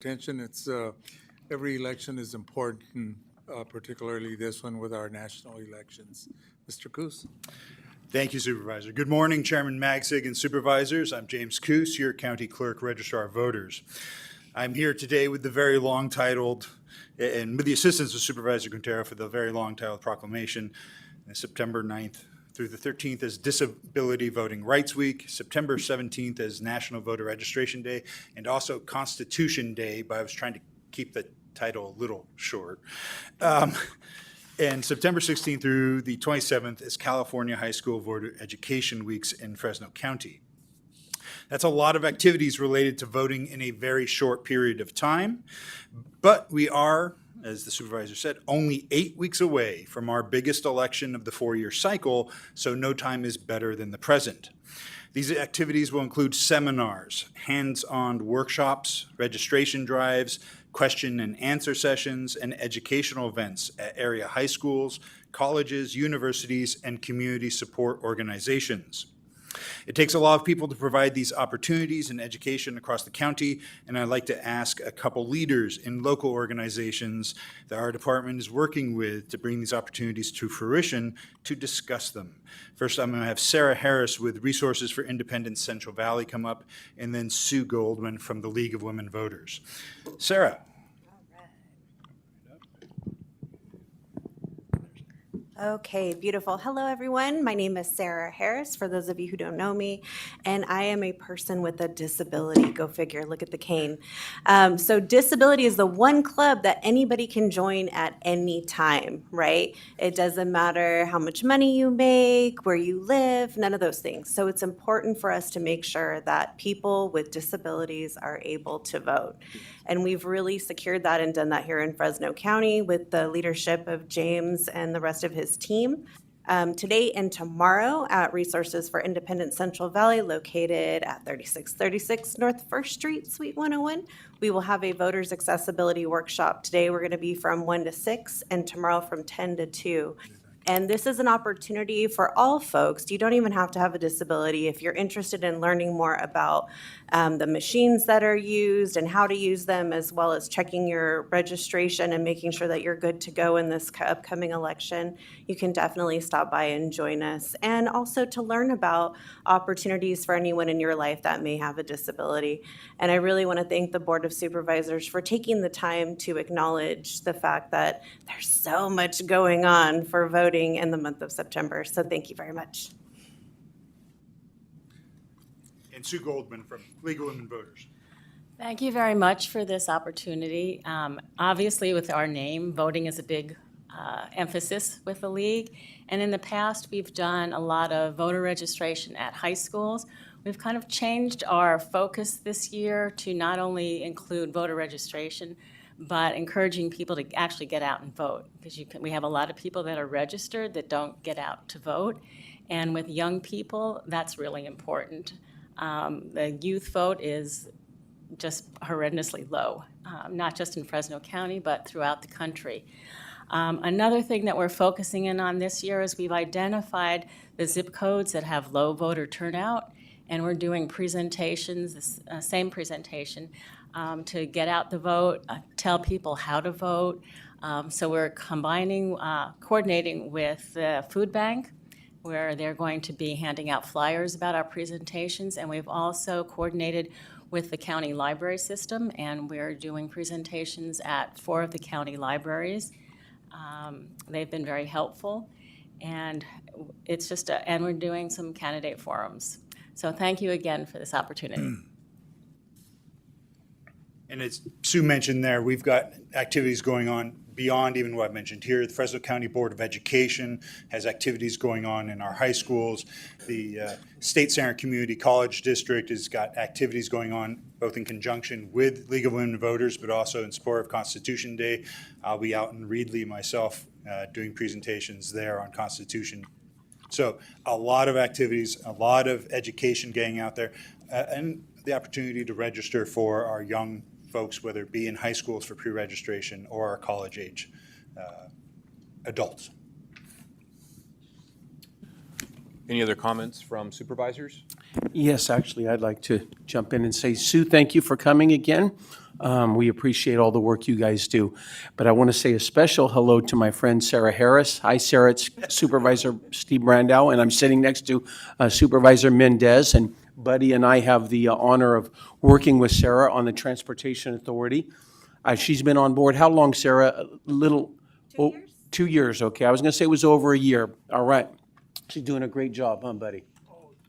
attention. It's every election is important, particularly this one with our national elections. Mr. Coos. Thank you, Supervisor. Good morning, Chairman Magsig and Supervisors. I'm James Coos, your County Clerk, Registrar of Voters. I'm here today with the very long-titled, and with the assistance of Supervisor Quintero for the very long-titled proclamation, September 9th through the 13th as Disability Voting Rights Week, September 17th as National Voter Registration Day, and also Constitution Day, but I was trying to keep the title a little short. And September 16th through the 27th is California High School Voter Education Weeks in Fresno County. That's a lot of activities related to voting in a very short period of time, but we are, as the supervisor said, only 8 weeks away from our biggest election of the four-year cycle, so no time is better than the present. These activities will include seminars, hands-on workshops, registration drives, question and answer sessions, and educational events at area high schools, colleges, universities, and community support organizations. It takes a lot of people to provide these opportunities and education across the county, and I'd like to ask a couple leaders in local organizations that our department is working with to bring these opportunities to fruition to discuss them. First, I'm going to have Sarah Harris with Resources for Independence Central Valley come up, and then Sue Goldman from the League of Women Voters. Sarah. Okay, beautiful. Hello, everyone. My name is Sarah Harris, for those of you who don't know me, and I am a person with a disability. Go figure, look at the cane. So disability is the one club that anybody can join at any time, right? It doesn't matter how much money you make, where you live, none of those things. So it's important for us to make sure that people with disabilities are able to vote. And we've really secured that and done that here in Fresno County with the leadership of James and the rest of his team. Today and tomorrow at Resources for Independence Central Valley, located at 3636 North 1st Street, Suite 101, we will have a voters accessibility workshop. Today we're going to be from 1 to 6 and tomorrow from 10 to 2. And this is an opportunity for all folks. You don't even have to have a disability. If you're interested in learning more about the machines that are used and how to use them, as well as checking your registration and making sure that you're good to go in this upcoming election, you can definitely stop by and join us. And also to learn about opportunities for anyone in your life that may have a disability. And I really want to thank the Board of Supervisors for taking the time to acknowledge the fact that there's so much going on for voting in the month of September. So thank you very much. And Sue Goldman from League of Women Voters. Thank you very much for this opportunity. Obviously, with our name, voting is a big emphasis with the League. And in the past, we've done a lot of voter registration at high schools. We've kind of changed our focus this year to not only include voter registration, but encouraging people to actually get out and vote, because we have a lot of people that are registered that don't get out to vote. And with young people, that's really important. The youth vote is just horrendously low, not just in Fresno County, but throughout the country. Another thing that we're focusing in on this year is we've identified the zip codes that have low voter turnout, and we're doing presentations, the same presentation, to get out the vote, tell people how to vote. So we're coordinating with the food bank, where they're going to be handing out flyers about our presentations, and we've also coordinated with the county library system, and we're doing presentations at 4 of the county libraries. They've been very helpful, and it's just and we're doing some candidate forums. So thank you again for this opportunity. And as Sue mentioned there, we've got activities going on beyond even what I mentioned here. The Fresno County Board of Education has activities going on in our high schools. The State Center Community College District has got activities going on both in conjunction with League of Women Voters, but also in support of Constitution Day. I'll be out in Reedley myself doing presentations there on Constitution. So a lot of activities, a lot of education getting out there, and the opportunity to register for our young folks, whether it be in high schools for pre-registration or our college-age adults. Any other comments from supervisors? Yes, actually, I'd like to jump in and say, Sue, thank you for coming again. We appreciate all the work you guys do. But I want to say a special hello to my friend Sarah Harris. Hi, Sarah. It's Supervisor Steve Brandow, and I'm sitting next to Supervisor Mendez. And Buddy and I have the honor of working with Sarah on the Transportation Authority. She's been on board, how long, Sarah? A little. 2 years. 2 years, okay. I was going to say it was over a year. All right. She's doing a great job, huh, Buddy?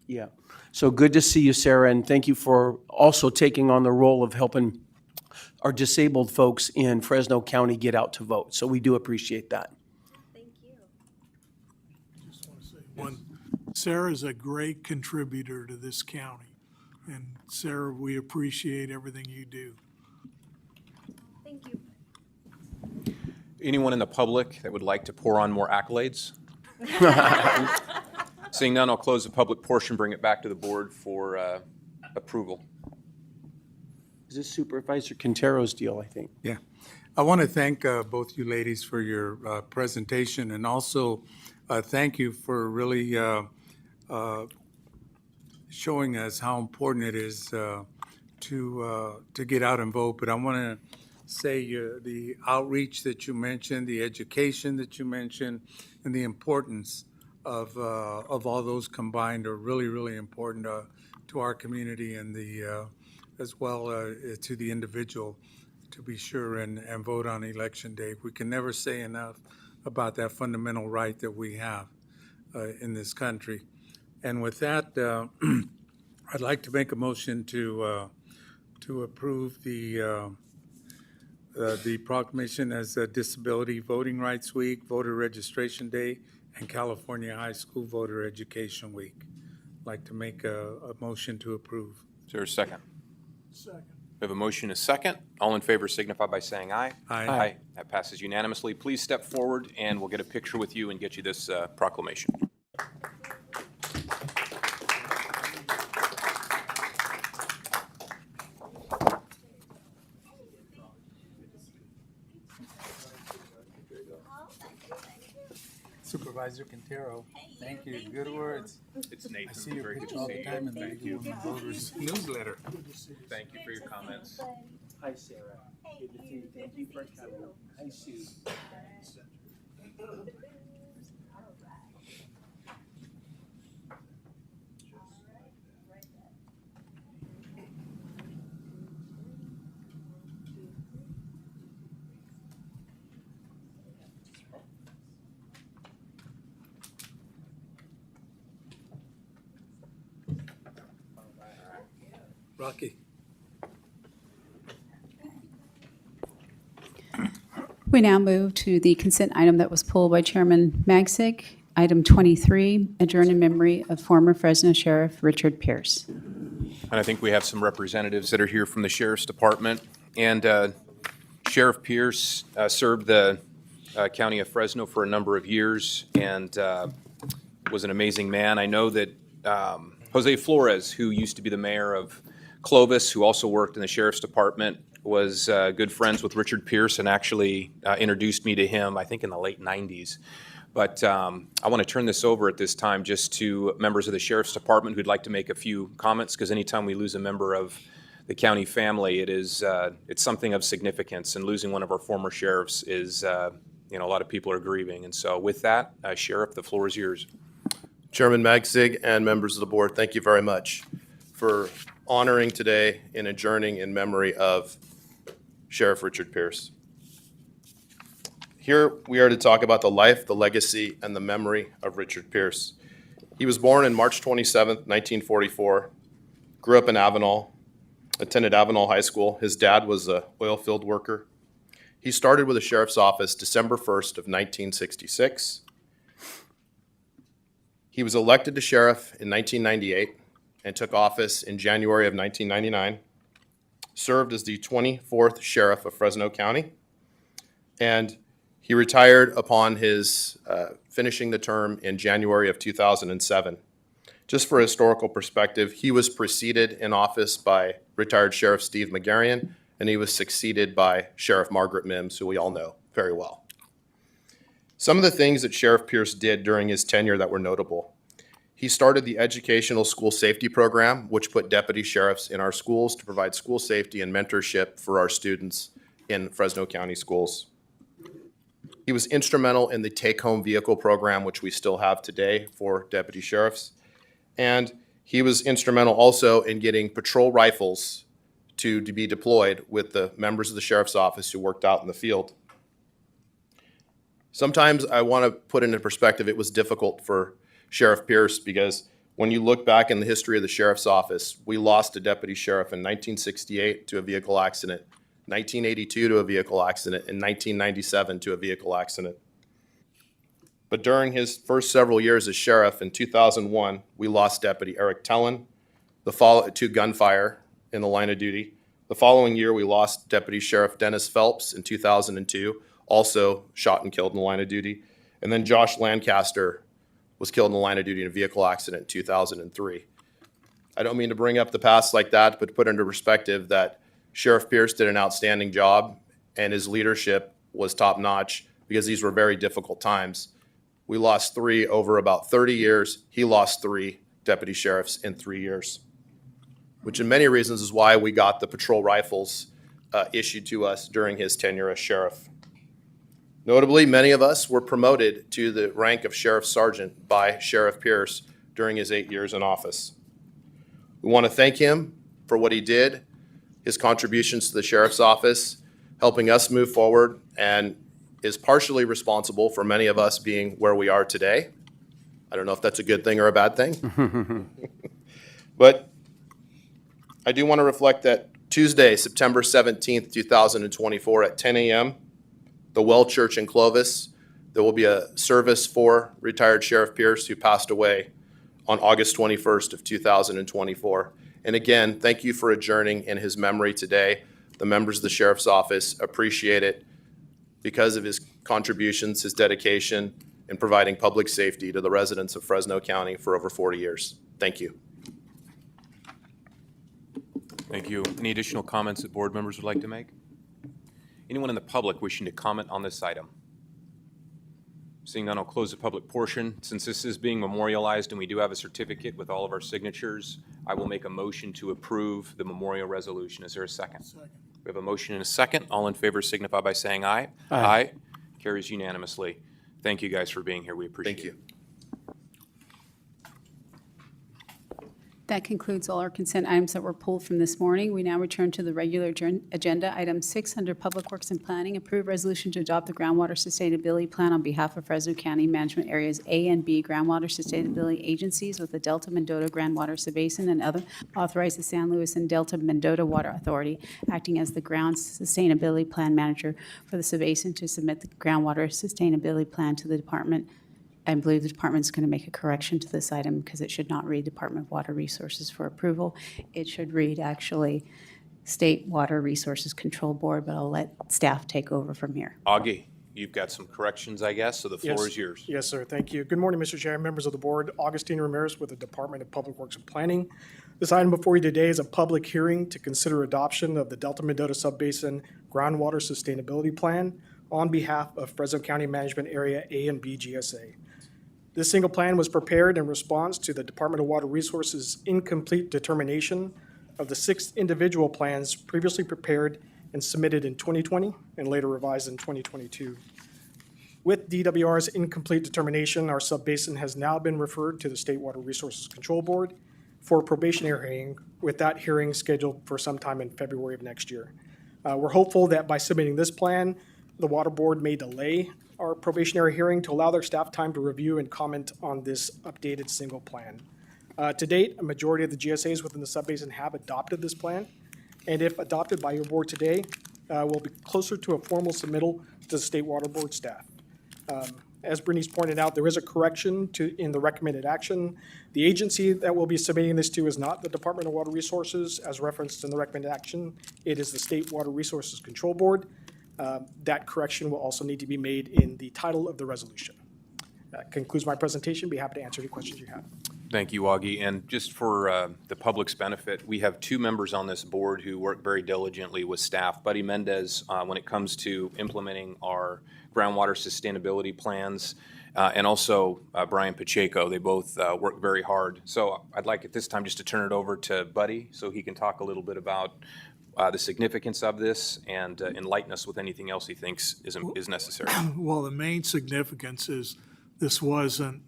Yeah. So good to see you, Sarah, and thank you for also taking on the role of helping our disabled folks in Fresno County get out to vote. So we do appreciate that. Thank you. Just want to say one, Sarah's a great contributor to this county. And Sarah, we appreciate everything you do. Thank you. Anyone in the public that would like to pour on more accolades? Seeing none, I'll close the public portion, bring it back to the board for approval. Is this Supervisor Quintero's deal, I think? Yeah. I want to thank both you ladies for your presentation, and also thank you for really showing us how important it is to get out and vote. But I want to say the outreach that you mentioned, the education that you mentioned, and the importance of all those combined are really, really important to our community and as well to the individual, to be sure and vote on election day. We can never say enough about that fundamental right that we have in this country. And with that, I'd like to make a motion to approve the proclamation as a Disability Voting Rights Week, Voter Registration Day, and California High School Voter Education Week. I'd like to make a motion to approve. Is there a second? Second. We have a motion, a second. All in favor signify by saying aye. Aye. That passes unanimously. Please step forward and we'll get a picture with you and get you this proclamation. Supervisor Quintero, thank you. Good words. It's Nathan. I see your picture all the time in the League of Women Voters newsletter. Thank you for your comments. Hi, Sarah. Good to see you. Thank you for coming. Hi, Sue. Rocky. We now move to the consent item that was pulled by Chairman Magsic. Item 23, adjourn in memory of former Fresno Sheriff Richard Pierce. And I think we have some representatives that are here from the Sheriff's Department. And Sheriff Pierce served the County of Fresno for a number of years and was an amazing man. I know that Jose Flores, who used to be the mayor of Clovis, who also worked in the Sheriff's Department, was good friends with Richard Pierce and actually introduced me to him, I think, in the late 90s. But I want to turn this over at this time just to members of the Sheriff's Department who'd like to make a few comments, because anytime we lose a member of the county family, it's something of significance, and losing one of our former sheriffs is, a lot of people are grieving. And so with that, Sheriff, the floor is yours. Chairman Magsic and members of the board, thank you very much for honoring today and adjourning in memory of Sheriff Richard Pierce. Here we are to talk about the life, the legacy, and the memory of Richard Pierce. He was born on March 27th, 1944, grew up in Avenal, attended Avenal High School. His dad was an oil field worker. He started with the sheriff's office December 1st of 1966. He was elected to sheriff in 1998 and took office in January of 1999, served as the 24th sheriff of Fresno County, and he retired upon his finishing the term in January of 2007. Just for historical perspective, he was preceded in office by retired Sheriff Steve McGarian, and he was succeeded by Sheriff Margaret Mims, who we all know very well. Some of the things that Sheriff Pierce did during his tenure that were notable: He started the Educational School Safety Program, which put deputy sheriffs in our schools to provide school safety and mentorship for our students in Fresno County schools. He was instrumental in the take-home vehicle program, which we still have today for deputy sheriffs. And he was instrumental also in getting patrol rifles to be deployed with the members of the sheriff's office who worked out in the field. Sometimes I want to put into perspective, it was difficult for Sheriff Pierce because when you look back in the history of the sheriff's office, we lost a deputy sheriff in 1968 to a vehicle accident, 1982 to a vehicle accident, and 1997 to a vehicle accident. But during his first several years as sheriff in 2001, we lost Deputy Eric Tellen to gunfire in the line of duty. The following year, we lost Deputy Sheriff Dennis Phelps in 2002, also shot and killed in the line of duty. And then Josh Lancaster was killed in the line of duty in a vehicle accident in 2003. I don't mean to bring up the past like that, but to put into perspective that Sheriff Pierce did an outstanding job and his leadership was top-notch because these were very difficult times. We lost 3 over about 30 years. He lost 3 deputy sheriffs in 3 years, which in many reasons is why we got the patrol rifles issued to us during his tenure as sheriff. Notably, many of us were promoted to the rank of Sheriff Sergeant by Sheriff Pierce during his 8 years in office. We want to thank him for what he did, his contributions to the Sheriff's Office, helping us move forward, and is partially responsible for many of us being where we are today. I don't know if that's a good thing or a bad thing. But I do want to reflect that Tuesday, September 17th, 2024 at 10 a.m., the Well Church in Clovis, there will be a service for retired Sheriff Pierce who passed away on August 21st of 2024. And again, thank you for adjourning in his memory today. The members of the Sheriff's Office appreciate it because of his contributions, his dedication in providing public safety to the residents of Fresno County for over 40 years. Thank you. Thank you. Any additional comments that board members would like to make? Anyone in the public wishing to comment on this item? Seeing none, I'll close the public portion. Since this is being memorialized and we do have a certificate with all of our signatures, I will make a motion to approve the memorial resolution. Is there a second? Second. We have a motion and a second. All in favor signify by saying aye. Aye. Carries unanimously. Thank you guys for being here. We appreciate it. Thank you. That concludes all our consent items that were pulled from this morning. We now return to the regular agenda. Item 6 under Public Works and Planning, approve resolution to adopt the groundwater sustainability plan on behalf of Fresno County Management Areas A and B groundwater sustainability agencies with the Delta Mendota Groundwater Subbasin and other, authorize the San Luis and Delta Mendota Water Authority acting as the ground sustainability plan manager for the subbasin to submit the groundwater sustainability plan to the department. I believe the department's going to make a correction to this item because it should not read Department of Water Resources for approval. It should read actually State Water Resources Control Board, but I'll let staff take over from here. Augie, you've got some corrections, I guess, so the floor is yours. Yes, sir. Thank you. Good morning, Mr. Chair, members of the board. Augustine Ramirez with the Department of Public Works and Planning. This item before you today is a public hearing to consider adoption of the Delta Mendota Subbasin Groundwater Sustainability Plan on behalf of Fresno County Management Area A and B GSA. This single plan was prepared in response to the Department of Water Resources' incomplete determination of the 6 individual plans previously prepared and submitted in 2020 and later revised in 2022. With DWR's incomplete determination, our subbasin has now been referred to the State Water Resources Control Board for a probationary hearing, with that hearing scheduled for sometime in February of next year. We're hopeful that by submitting this plan, the Water Board may delay our probationary hearing to allow their staff time to review and comment on this updated single plan. To date, a majority of the GSAs within the subbasin have adopted this plan, and if adopted by your board today, will be closer to a formal submittal to the State Water Board staff. As Bernice pointed out, there is a correction in the recommended action. The agency that we'll be submitting this to is not the Department of Water Resources, as referenced in the recommended action. It is the State Water Resources Control Board. That correction will also need to be made in the title of the resolution. That concludes my presentation. Be happy to answer any questions you have. Thank you, Augie. And just for the public's benefit, we have 2 members on this board who work very diligently with staff. Buddy Mendez, when it comes to implementing our groundwater sustainability plans, and also Brian Pacheco. They both work very hard. So I'd like at this time just to turn it over to Buddy so he can talk a little bit about the significance of this and enlighten us with anything else he thinks is necessary. Well, the main significance is this wasn't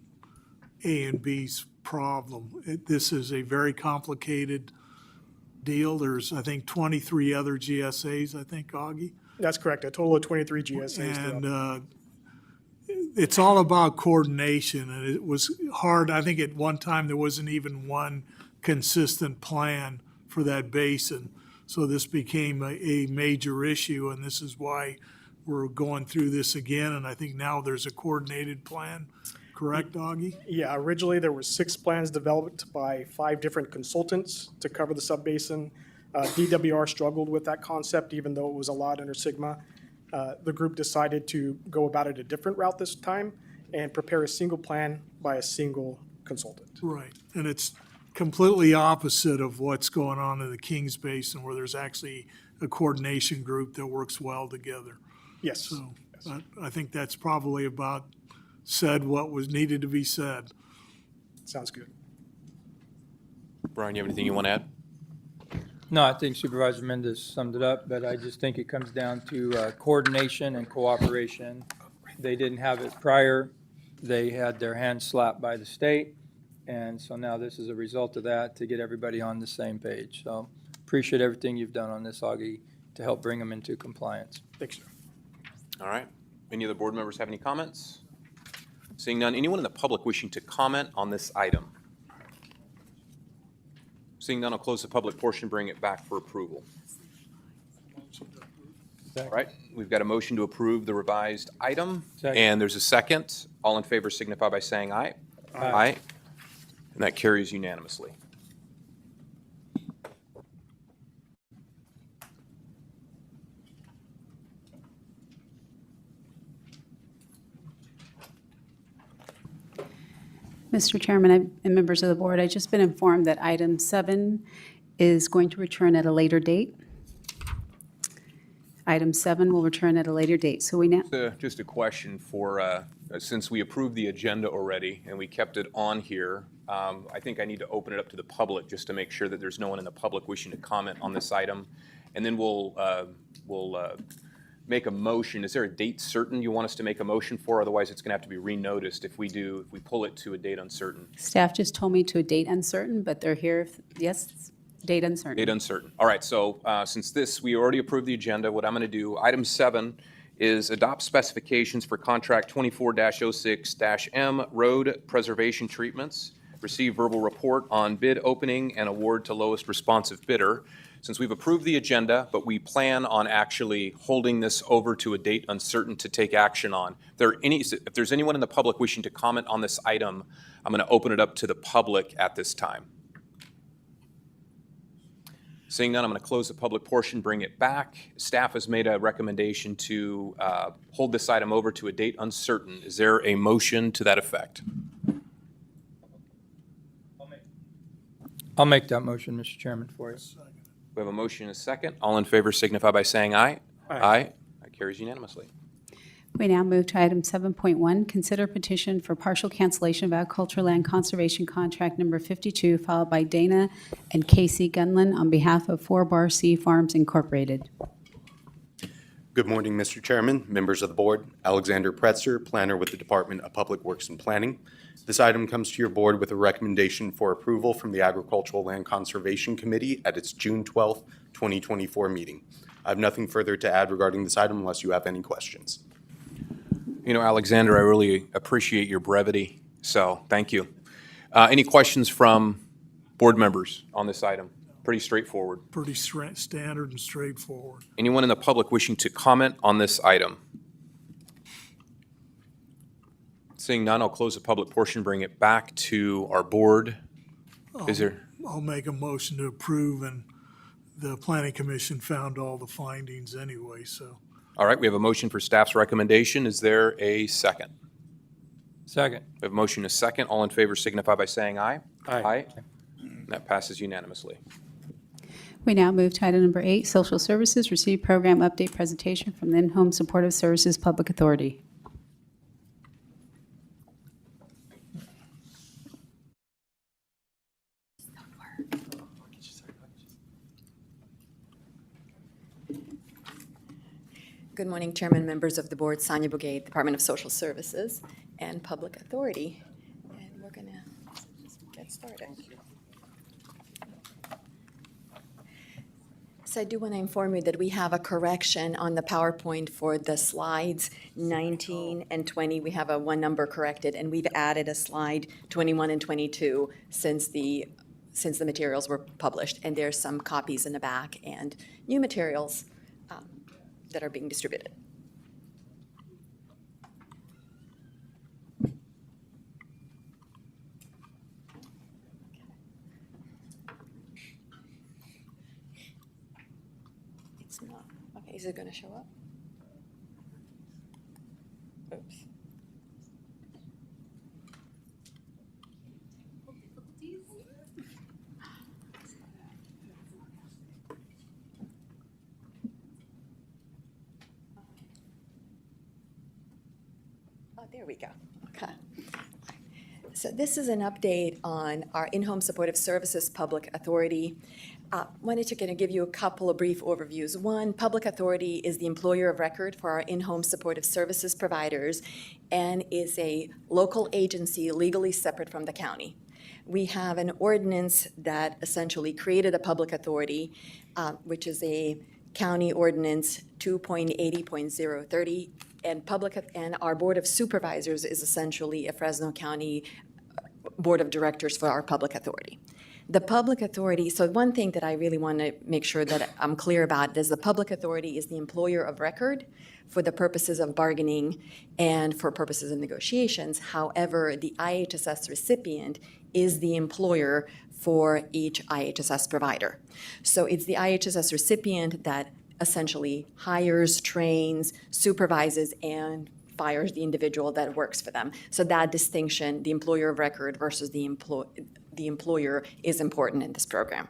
A and B's problem. This is a very complicated deal. There's, I think, 23 other GSAs, I think, Augie. That's correct, a total of 23 GSAs. And it's all about coordination, and it was hard. I think at one time there wasn't even one consistent plan for that basin. So this became a major issue, and this is why we're going through this again. And I think now there's a coordinated plan. Correct, Augie? Yeah, originally there were 6 plans developed by 5 different consultants to cover the subbasin. DWR struggled with that concept, even though it was allowed under Sigma. The group decided to go about it a different route this time and prepare a single plan by a single consultant. Right. And it's completely opposite of what's going on in the Kings Basin, where there's actually a coordination group that works well together. Yes. So I think that's probably about said what was needed to be said. Sounds good. Brian, you have anything you want to add? No, I think Supervisor Mendez summed it up, but I just think it comes down to coordination and cooperation. They didn't have it prior. They had their hands slapped by the state, and so now this is a result of that to get everybody on the same page. So appreciate everything you've done on this, Augie, to help bring them into compliance. Thanks, sir. All right. Any other board members have any comments? Seeing none, anyone in the public wishing to comment on this item? Seeing none, I'll close the public portion, bring it back for approval. All right, we've got a motion to approve the revised item. Second. And there's a second. All in favor signify by saying aye. Aye. And that carries unanimously. Mr. Chairman and members of the board, I've just been informed that item 7 is going to return at a later date. Item 7 will return at a later date. So we now, Just a question for, since we approved the agenda already and we kept it on here, I think I need to open it up to the public just to make sure that there's no one in the public wishing to comment on this item. And then we'll make a motion. Is there a date certain you want us to make a motion for? Otherwise, it's going to have to be renoticed if we pull it to a date uncertain. staff just told me to a date uncertain, but they're here, yes, date uncertain. Date uncertain. All right, so since we already approved the agenda, what I'm going to do, item 7 is adopt specifications for contract 24-06-M road preservation treatments, receive verbal report on bid opening and award to lowest responsive bidder. Since we've approved the agenda, but we plan on actually holding this over to a date uncertain to take action on. If there's anyone in the public wishing to comment on this item, I'm going to open it up to the public at this time. Seeing none, I'm going to close the public portion, bring it back. Staff has made a recommendation to hold this item over to a date uncertain. Is there a motion to that effect? I'll make that motion, Mr. Chairman, for you. We have a motion and a second. All in favor signify by saying aye. Aye. That carries unanimously. We now move to item 7.1, consider petition for partial cancellation of agricultural land conservation contract number 52 filed by Dana and Casey Gunlin on behalf of 4 Bar C Farms Incorporated. Good morning, Mr. Chairman, members of the board. Alexander Pretzer, planner with the Department of Public Works and Planning. This item comes to your board with a recommendation for approval from the Agricultural Land Conservation Committee at its June 12th, 2024 meeting. I have nothing further to add regarding this item unless you have any questions. You know, Alexander, I really appreciate your brevity, so thank you. Any questions from board members on this item? Pretty straightforward. Pretty standard and straightforward. Anyone in the public wishing to comment on this item? Seeing none, I'll close the public portion, bring it back to our board. Is there? I'll make a motion to approve, and the planning commission found all the findings anyway, so. All right, we have a motion for staff's recommendation. Is there a second? Second. We have a motion and a second. All in favor signify by saying aye. Aye. And that passes unanimously. We now move to item number 8, social services, receive program update presentation from the In-Home Supportive Services Public Authority. Good morning, Chairman, members of the board, Sonia Bugay, Department of Social Services and Public Authority. And we're going to get started. So I do want to inform you that we have a correction on the PowerPoint for the slides 19 and 20. We have a one number corrected, and we've added a slide 21 and 22 since the materials were published. And there's some copies in the back and new materials that are being distributed. It's not. Okay, is it going to show up? Oops. Oh, there we go. Okay. So this is an update on our in-home supportive services public authority. Wanted to kind of give you a couple of brief overviews. One, Public Authority is the employer of record for our in-home supportive services providers and is a local agency legally separate from the county. We have an ordinance that essentially created a public authority, which is a county ordinance 2.80.030, and our Board of Supervisors is essentially a Fresno County Board of Directors for our public authority. The public authority, so one thing that I really want to make sure that I'm clear about is the public authority is the employer of record for the purposes of bargaining and for purposes of negotiations. However, the IHSS recipient is the employer for each IHSS provider. So it's the IHSS recipient that essentially hires, trains, supervises, and fires the individual that works for them. So that distinction, the employer of record versus the employer, is important in this program.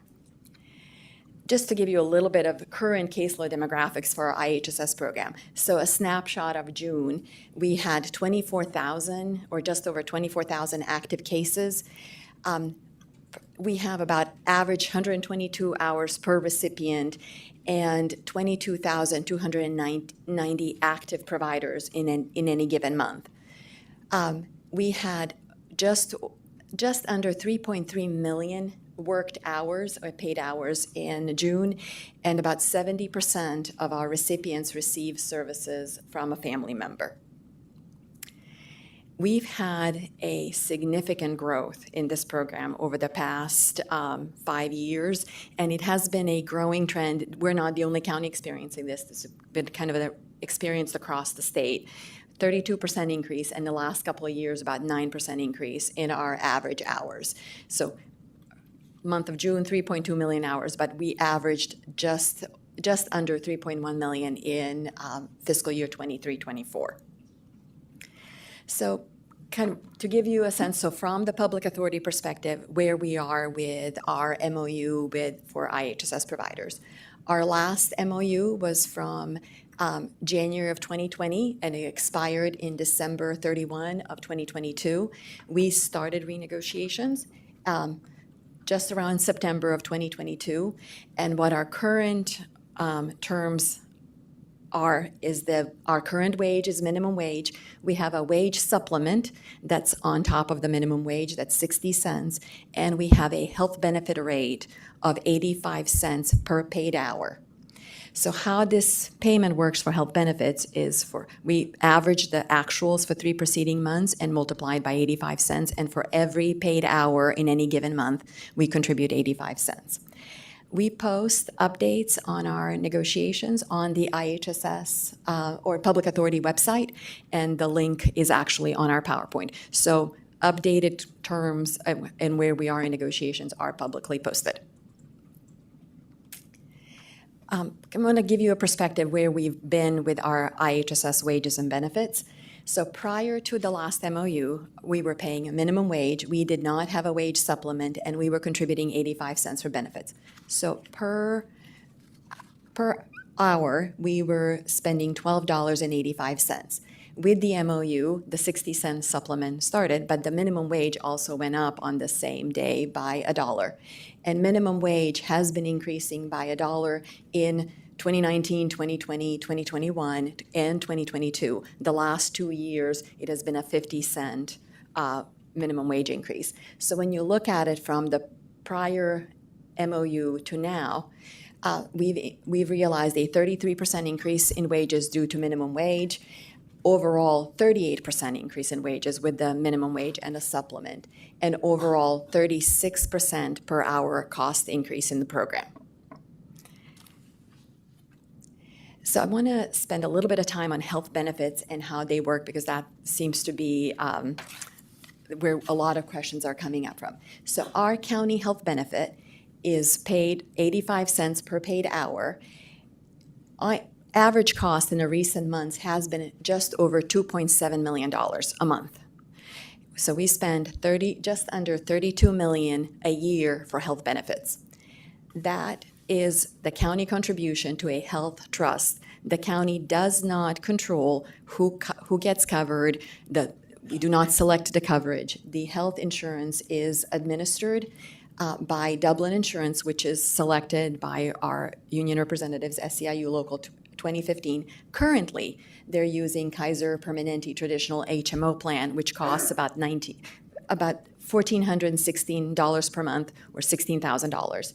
Just to give you a little bit of current caseload demographics for our IHSS program. So a snapshot of June, we had 24,000 or just over 24,000 active cases. We have about average 122 hours per recipient and 22,290 active providers in any given month. We had just under 3.3 million worked hours or paid hours in June, and about 70% of our recipients receive services from a family member. We've had a significant growth in this program over the past 5 years, and it has been a growing trend. We're not the only county experiencing this. This has been kind of experienced across the state. 32% increase in the last couple of years, about 9% increase in our average hours. So month of June, 3.2 million hours, but we averaged just under 3.1 million in fiscal year 23-24. So kind of to give you a sense, so from the public authority perspective, where we are with our MOU for IHSS providers. Our last MOU was from January of 2020, and it expired in December 31 of 2022. We started renegotiations just around September of 2022, and what our current terms is our current wage is minimum wage. We have a wage supplement that's on top of the minimum wage, that's 60 cents, and we have a health benefit rate of 85 cents per paid hour. So how this payment works for health benefits is we average the actuals for 3 preceding months and multiply it by 85 cents, and for every paid hour in any given month, we contribute 85 cents. We post updates on our negotiations on the IHSS or Public Authority website, and the link is actually on our PowerPoint. So updated terms and where we are in negotiations are publicly posted. I'm going to give you a perspective where we've been with our IHSS wages and benefits. So prior to the last MOU, we were paying a minimum wage. We did not have a wage supplement, and we were contributing 85 cents for benefits. So per hour, we were spending $12.85. With the MOU, the 60-cent supplement started, but the minimum wage also went up on the same day by $1. And minimum wage has been increasing by $1 in 2019, 2020, 2021, and 2022. The last 2 years, it has been a 50-cent minimum wage increase. So when you look at it from the prior MOU to now, we've realized a 33% increase in wages due to minimum wage, overall 38% increase in wages with the minimum wage and a supplement, and overall 36% per hour cost increase in the program. So I want to spend a little bit of time on health benefits and how they work, because that seems to be where a lot of questions are coming up from. So our county health benefit is paid 85 cents per paid hour. Average cost in the recent months has been just over $2.7 million a month. So we spend just under $32 million a year for health benefits. That is the county contribution to a health trust. The county does not control who gets covered. We do not select the coverage. The health insurance is administered by Dublin Insurance, which is selected by our union representatives, SEIU Local 2015. Currently, they're using Kaiser Permanente traditional HMO plan, which costs about $1,416 per month, or $16,000.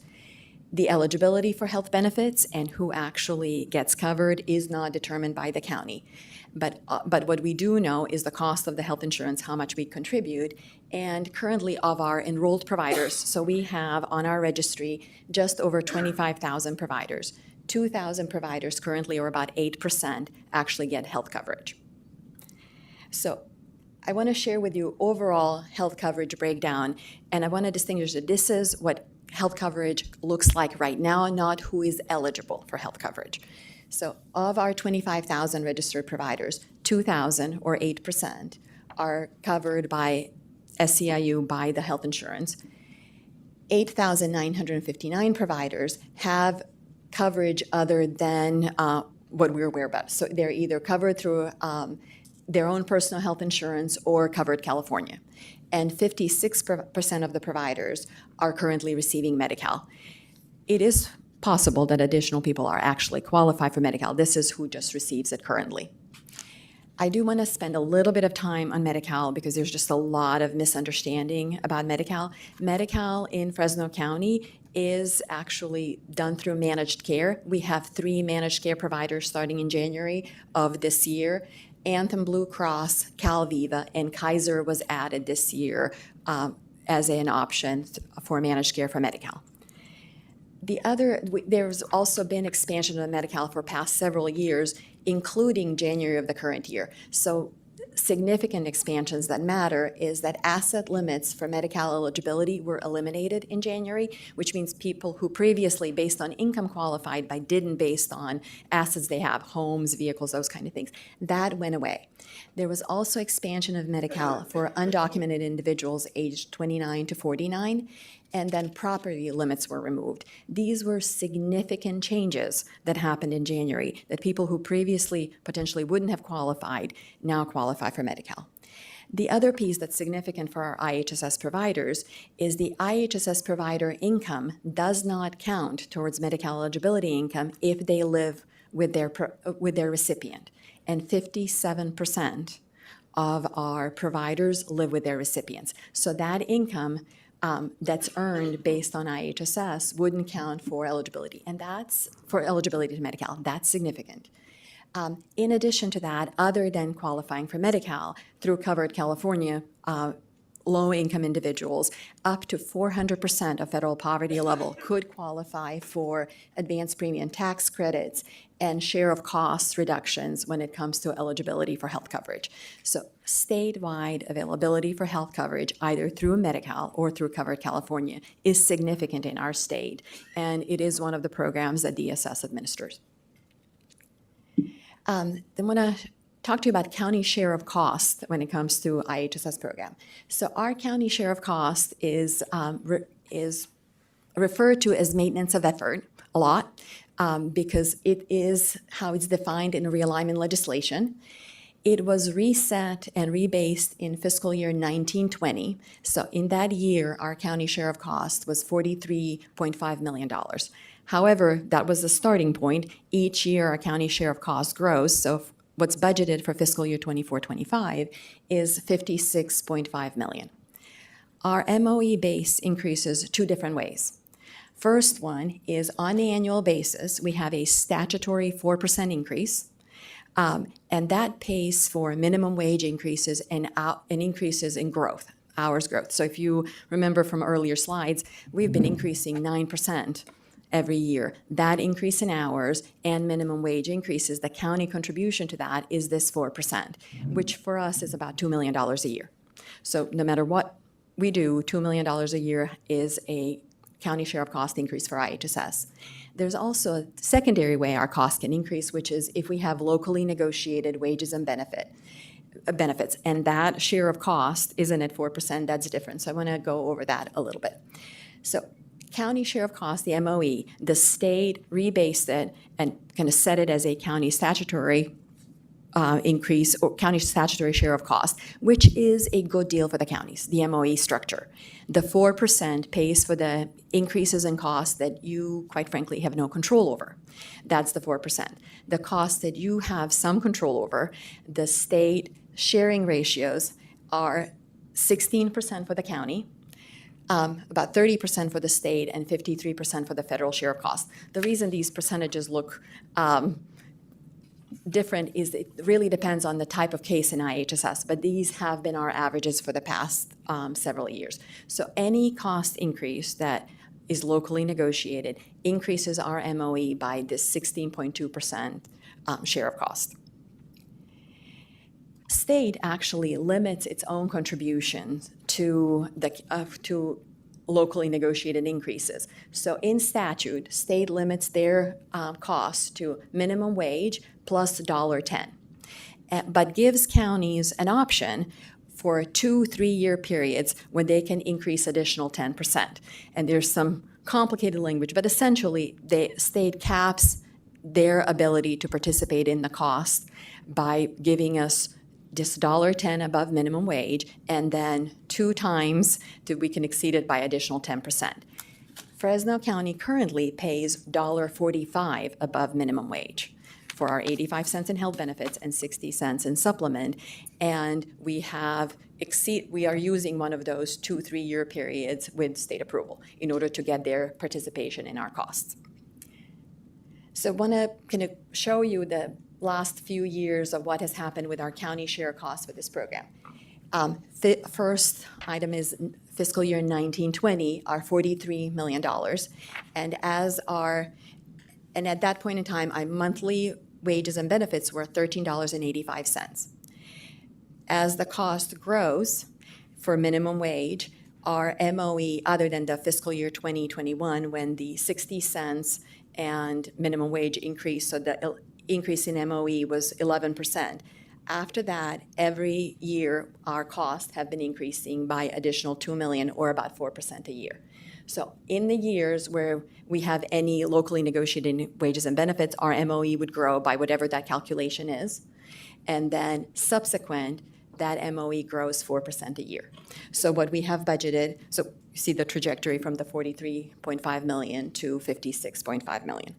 The eligibility for health benefits and who actually gets covered is not determined by the county. But what we do know is the cost of the health insurance, how much we contribute, and currently of our enrolled providers. So we have on our registry just over 25,000 providers. 2,000 providers currently, or about 8%, actually get health coverage. So I want to share with you overall health coverage breakdown, and I want to distinguish that this is what health coverage looks like right now, not who is eligible for health coverage. So of our 25,000 registered providers, 2,000, or 8%, are covered by SEIU by the health insurance. 8,959 providers have coverage other than what we're aware about. So they're either covered through their own personal health insurance or Covered California. And 56% of the providers are currently receiving Medi-Cal. It is possible that additional people are actually qualified for Medi-Cal. This is who just receives it currently. I do want to spend a little bit of time on Medi-Cal because there's just a lot of misunderstanding about Medi-Cal. Medi-Cal in Fresno County is actually done through managed care. We have 3 managed care providers starting in January of this year. Anthem Blue Cross, CalViva, and Kaiser was added this year as an option for managed care for Medi-Cal. There's also been expansion of Medi-Cal for past several years, including January of the current year. So significant expansions that matter is that asset limits for Medi-Cal eligibility were eliminated in January, which means people who previously, based on income, qualified but didn't based on assets they have, homes, vehicles, those kind of things. That went away. There was also expansion of Medi-Cal for undocumented individuals aged 29 to 49, and then property limits were removed. These were significant changes that happened in January, that people who previously potentially wouldn't have qualified now qualify for Medi-Cal. The other piece that's significant for our IHSS providers is the IHSS provider income does not count towards Medi-Cal eligibility income if they live with their recipient. And 57% of our providers live with their recipients. So that income that's earned based on IHSS wouldn't count for eligibility, and that's for eligibility to Medi-Cal. That's significant. In addition to that, other than qualifying for Medi-Cal through Covered California, low-income individuals, up to 400% of federal poverty level could qualify for advanced premium tax credits and share of costs reductions when it comes to eligibility for health coverage. So statewide availability for health coverage, either through Medi-Cal or through Covered California, is significant in our state, and it is one of the programs that DSS administers. Then I want to talk to you about county share of cost when it comes to IHSS program. So our county share of cost is referred to as maintenance of effort a lot because it is how it's defined in the realignment legislation. It was reset and rebased in fiscal year 1920. So in that year, our county share of cost was $43.5 million. However, that was the starting point. Each year, our county share of costs grows, so what's budgeted for fiscal year 24-25 is $56.5 million. Our MOE base increases two different ways. First one is on an annual basis, we have a statutory 4% increase, and that pays for minimum wage increases and increases in growth, hours growth. So if you remember from earlier slides, we've been increasing 9% every year. That increase in hours and minimum wage increases, the county contribution to that is this 4%, which for us is about $2 million a year. So no matter what we do, $2 million a year is a county share of cost increase for IHSS. There's also a secondary way our costs can increase, which is if we have locally negotiated wages and benefits, and that share of cost isn't at 4%, that's different. So I want to go over that a little bit. So county share of cost, the MOE, the state rebased it and kind of set it as a county statutory increase or county statutory share of cost, which is a good deal for the counties, the MOE structure. The 4% pays for the increases in costs that you, quite frankly, have no control over. That's the 4%. The costs that you have some control over, the state sharing ratios are 16% for the county, about 30% for the state, and 53% for the federal share of cost. The reason these percentages look different is it really depends on the type of case in IHSS, but these have been our averages for the past several years. So any cost increase that is locally negotiated increases our MOE by this 16.2% share of cost. State actually limits its own contributions to locally negotiated increases. So in statute, state limits their costs to minimum wage plus $1.10, but gives counties an option for 2-3 year periods when they can increase additional 10%. And there's some complicated language, but essentially the state caps their ability to participate in the cost by giving us just $1.10 above minimum wage, and then 2 times that we can exceed it by additional 10%. Fresno County currently pays $1.45 above minimum wage for our 85 cents in health benefits and 60 cents in supplement, and we are using one of those 2-3 year periods with state approval in order to get their participation in our costs. So I want to kind of show you the last few years of what has happened with our county share costs for this program. First item is fiscal year 1920, our $43 million. And at that point in time, our monthly wages and benefits were $13.85. As the cost grows for minimum wage, our MOE, other than the fiscal year 2021, when the 60 cents and minimum wage increased, so the increase in MOE was 11%. After that, every year, our costs have been increasing by additional $2 million, or about 4% a year. So in the years where we have any locally negotiated wages and benefits, our MOE would grow by whatever that calculation is. And then subsequent, that MOE grows 4% a year. So what we have budgeted, so you see the trajectory from the $43.5 million to $56.5 million.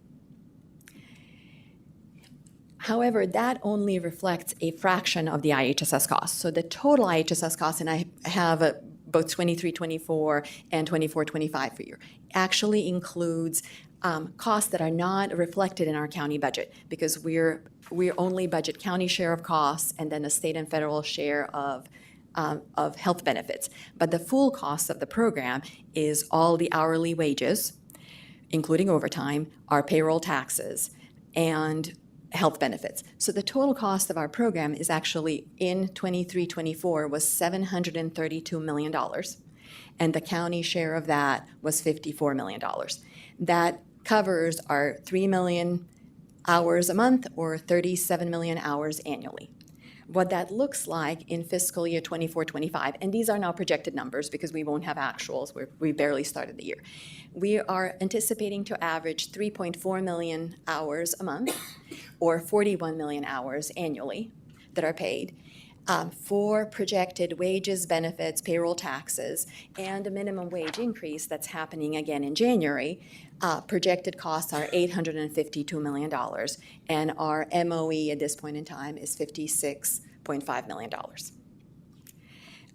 However, that only reflects a fraction of the IHSS cost. So the total IHSS cost, and I have both 23-24 and 24-25 for you, actually includes costs that are not reflected in our county budget, because we only budget county share of costs and then a state and federal share of health benefits. But the full cost of the program is all the hourly wages, including overtime, our payroll taxes, and health benefits. So the total cost of our program is actually in 23-24 was $732 million, and the county share of that was $54 million. That covers our 3 million hours a month, or 37 million hours annually. What that looks like in fiscal year 24-25, and these are now projected numbers because we won't have actuals, we barely started the year. We are anticipating to average 3.4 million hours a month, or 41 million hours annually that are paid, for projected wages, benefits, payroll taxes, and a minimum wage increase that's happening again in January. projected costs are $852 million, and our MOE at this point in time is $56.5 million.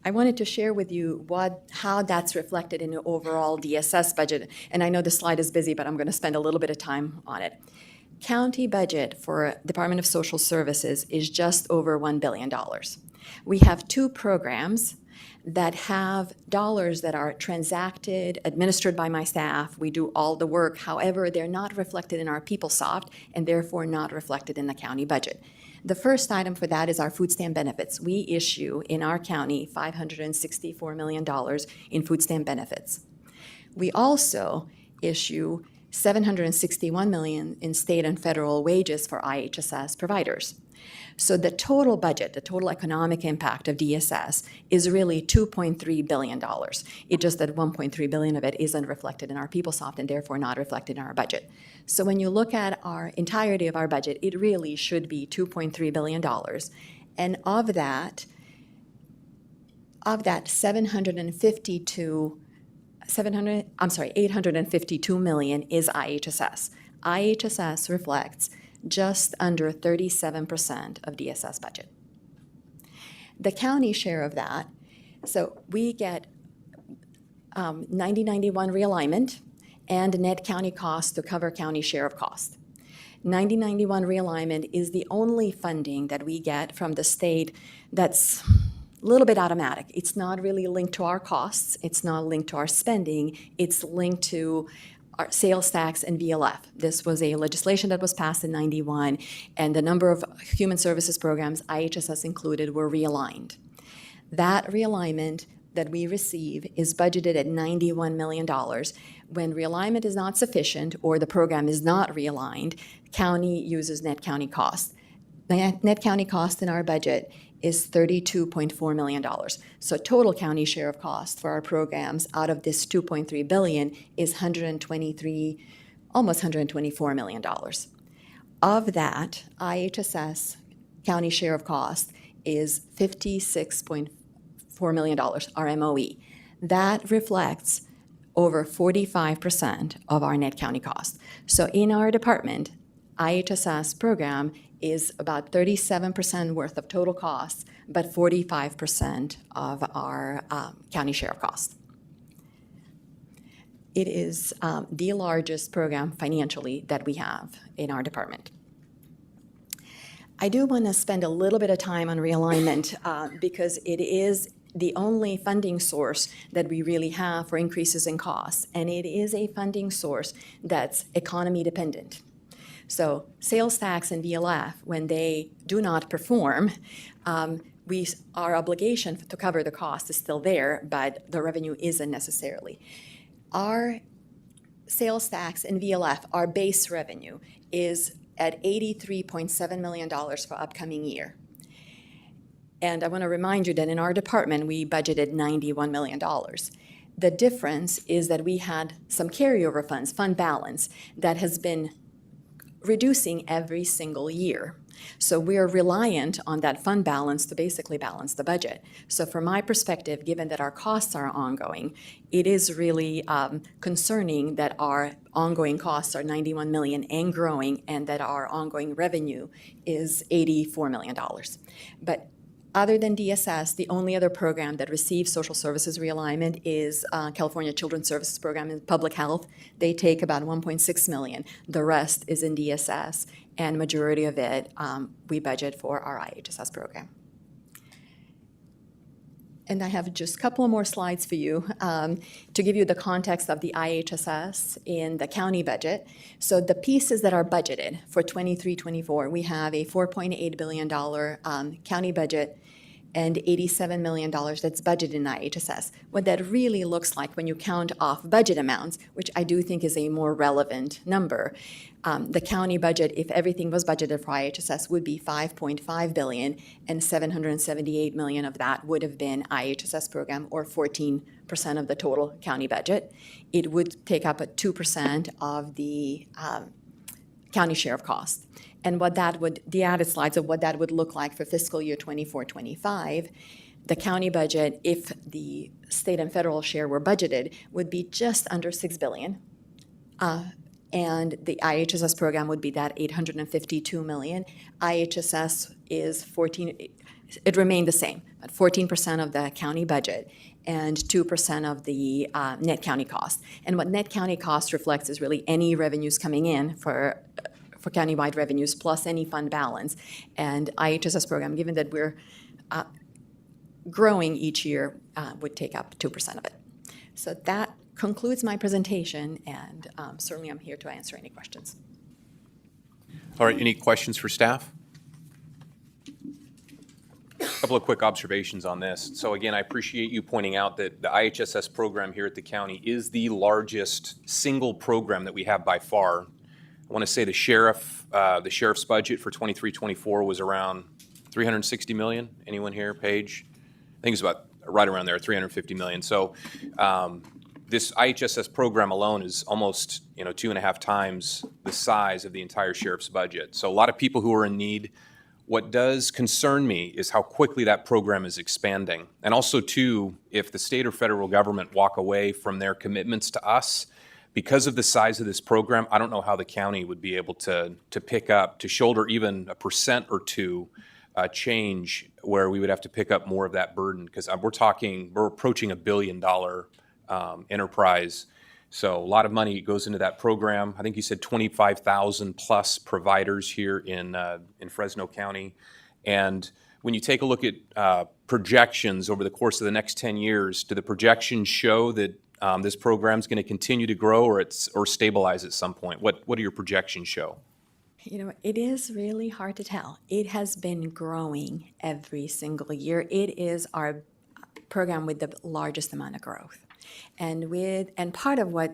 I wanted to share with you how that's reflected in the overall DSS budget. And I know the slide is busy, but I'm going to spend a little bit of time on it. County budget for Department of Social Services is just over $1 billion. We have two programs that have dollars that are transacted, administered by my staff. We do all the work. However, they're not reflected in our PeopleSoft and therefore not reflected in the county budget. The first item for that is our food stamp benefits. We issue in our county $564 million in food stamp benefits. We also issue $761 million in state and federal wages for IHSS providers. So the total budget, the total economic impact of DSS is really $2.3 billion. It's just that $1.3 billion of it isn't reflected in our PeopleSoft and therefore not reflected in our budget. So when you look at our entirety of our budget, it really should be $2.3 billion. And of that $852 million is IHSS. IHSS reflects just under 37% of DSS budget. The county share of that, so we get 9091 realignment and net county costs to cover county share of cost. 9091 realignment is the only funding that we get from the state that's a little bit automatic. It's not really linked to our costs. It's not linked to our spending. It's linked to our sales tax and VLF. This was a legislation that was passed in 91, and the number of human services programs, IHSS included, were realigned. That realignment that we receive is budgeted at $91 million. When realignment is not sufficient or the program is not realigned, county uses net county cost. The net county cost in our budget is $32.4 million. So total county share of cost for our programs out of this $2.3 billion is almost $124 million. Of that, IHSS county share of cost is $56.4 million, our MOE. That reflects over 45% of our net county cost. So in our department, IHSS program is about 37% worth of total costs, but 45% of our county share of cost. It is the largest program financially that we have in our department. I do want to spend a little bit of time on realignment because it is the only funding source that we really have for increases in costs, and it is a funding source that's economy dependent. So sales tax and VLF, when they do not perform, our obligation to cover the cost is still there, but the revenue isn't necessarily. Our sales tax and VLF, our base revenue, is at $83.7 million for upcoming year. And I want to remind you that in our department, we budgeted $91 million. The difference is that we had some carryover funds, fund balance, that has been reducing every single year. So we're reliant on that fund balance to basically balance the budget. So from my perspective, given that our costs are ongoing, it is really concerning that our ongoing costs are $91 million and growing, and that our ongoing revenue is $84 million. But other than DSS, the only other program that receives social services realignment is California Children's Services Program in Public Health. They take about $1.6 million. The rest is in DSS, and majority of it we budget for our IHSS program. And I have just a couple more slides for you to give you the context of the IHSS in the county budget. So the pieces that are budgeted for 23-24, we have a $4.8 billion county budget and $87 million that's budgeted in IHSS. What that really looks like when you count off budget amounts, which I do think is a more relevant number, the county budget, if everything was budgeted for IHSS, would be $5.5 billion, and $778 million of that would have been IHSS program, or 14% of the total county budget. It would take up 2% of the county share of cost. And what that would, the added slides of what that would look like for fiscal year 24-25, the county budget, if the state and federal share were budgeted, would be just under $6 billion. And the IHSS program would be that $852 million. IHSS is 14, it remained the same, at 14% of the county budget and 2% of the net county cost. And what net county cost reflects is really any revenues coming in for countywide revenues plus any fund balance. And IHSS program, given that we're growing each year, would take up 2% of it. So that concludes my presentation, and certainly I'm here to answer any questions. All right, any questions for staff? A couple of quick observations on this. So again, I appreciate you pointing out that the IHSS program here at the county is the largest single program that we have by far. I want to say the sheriff's budget for 23-24 was around $360 million. Anyone here, Paige? I think it's about right around there, $350 million. So this IHSS program alone is almost 2.5 times the size of the entire sheriff's budget. So a lot of people who are in need. What does concern me is how quickly that program is expanding. And also, too, if the state or federal government walk away from their commitments to us, because of the size of this program, I don't know how the county would be able to pick up, to shoulder even 1% or 2% change where we would have to pick up more of that burden. Because we're approaching $1 billion enterprise. So a lot of money goes into that program. I think you said 25,000 plus providers here in Fresno County. And when you take a look at projections over the course of the next 10 years, do the projections show that this program is going to continue to grow or stabilize at some point? What do your projections show? It is really hard to tell. It has been growing every single year. It is our program with the largest amount of growth. And part of where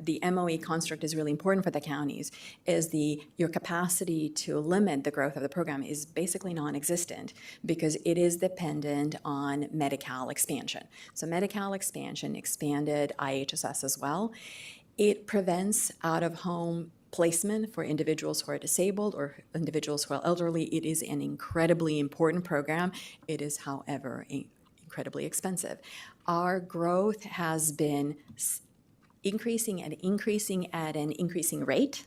the MOE construct is really important for the counties is your capacity to limit the growth of the program is basically non-existent because it is dependent on Medi-Cal expansion. So Medi-Cal expansion expanded IHSS as well. It prevents out-of-home placement for individuals who are disabled or individuals who are elderly. It is an incredibly important program. It is, however, incredibly expensive. Our growth has been increasing at an increasing rate.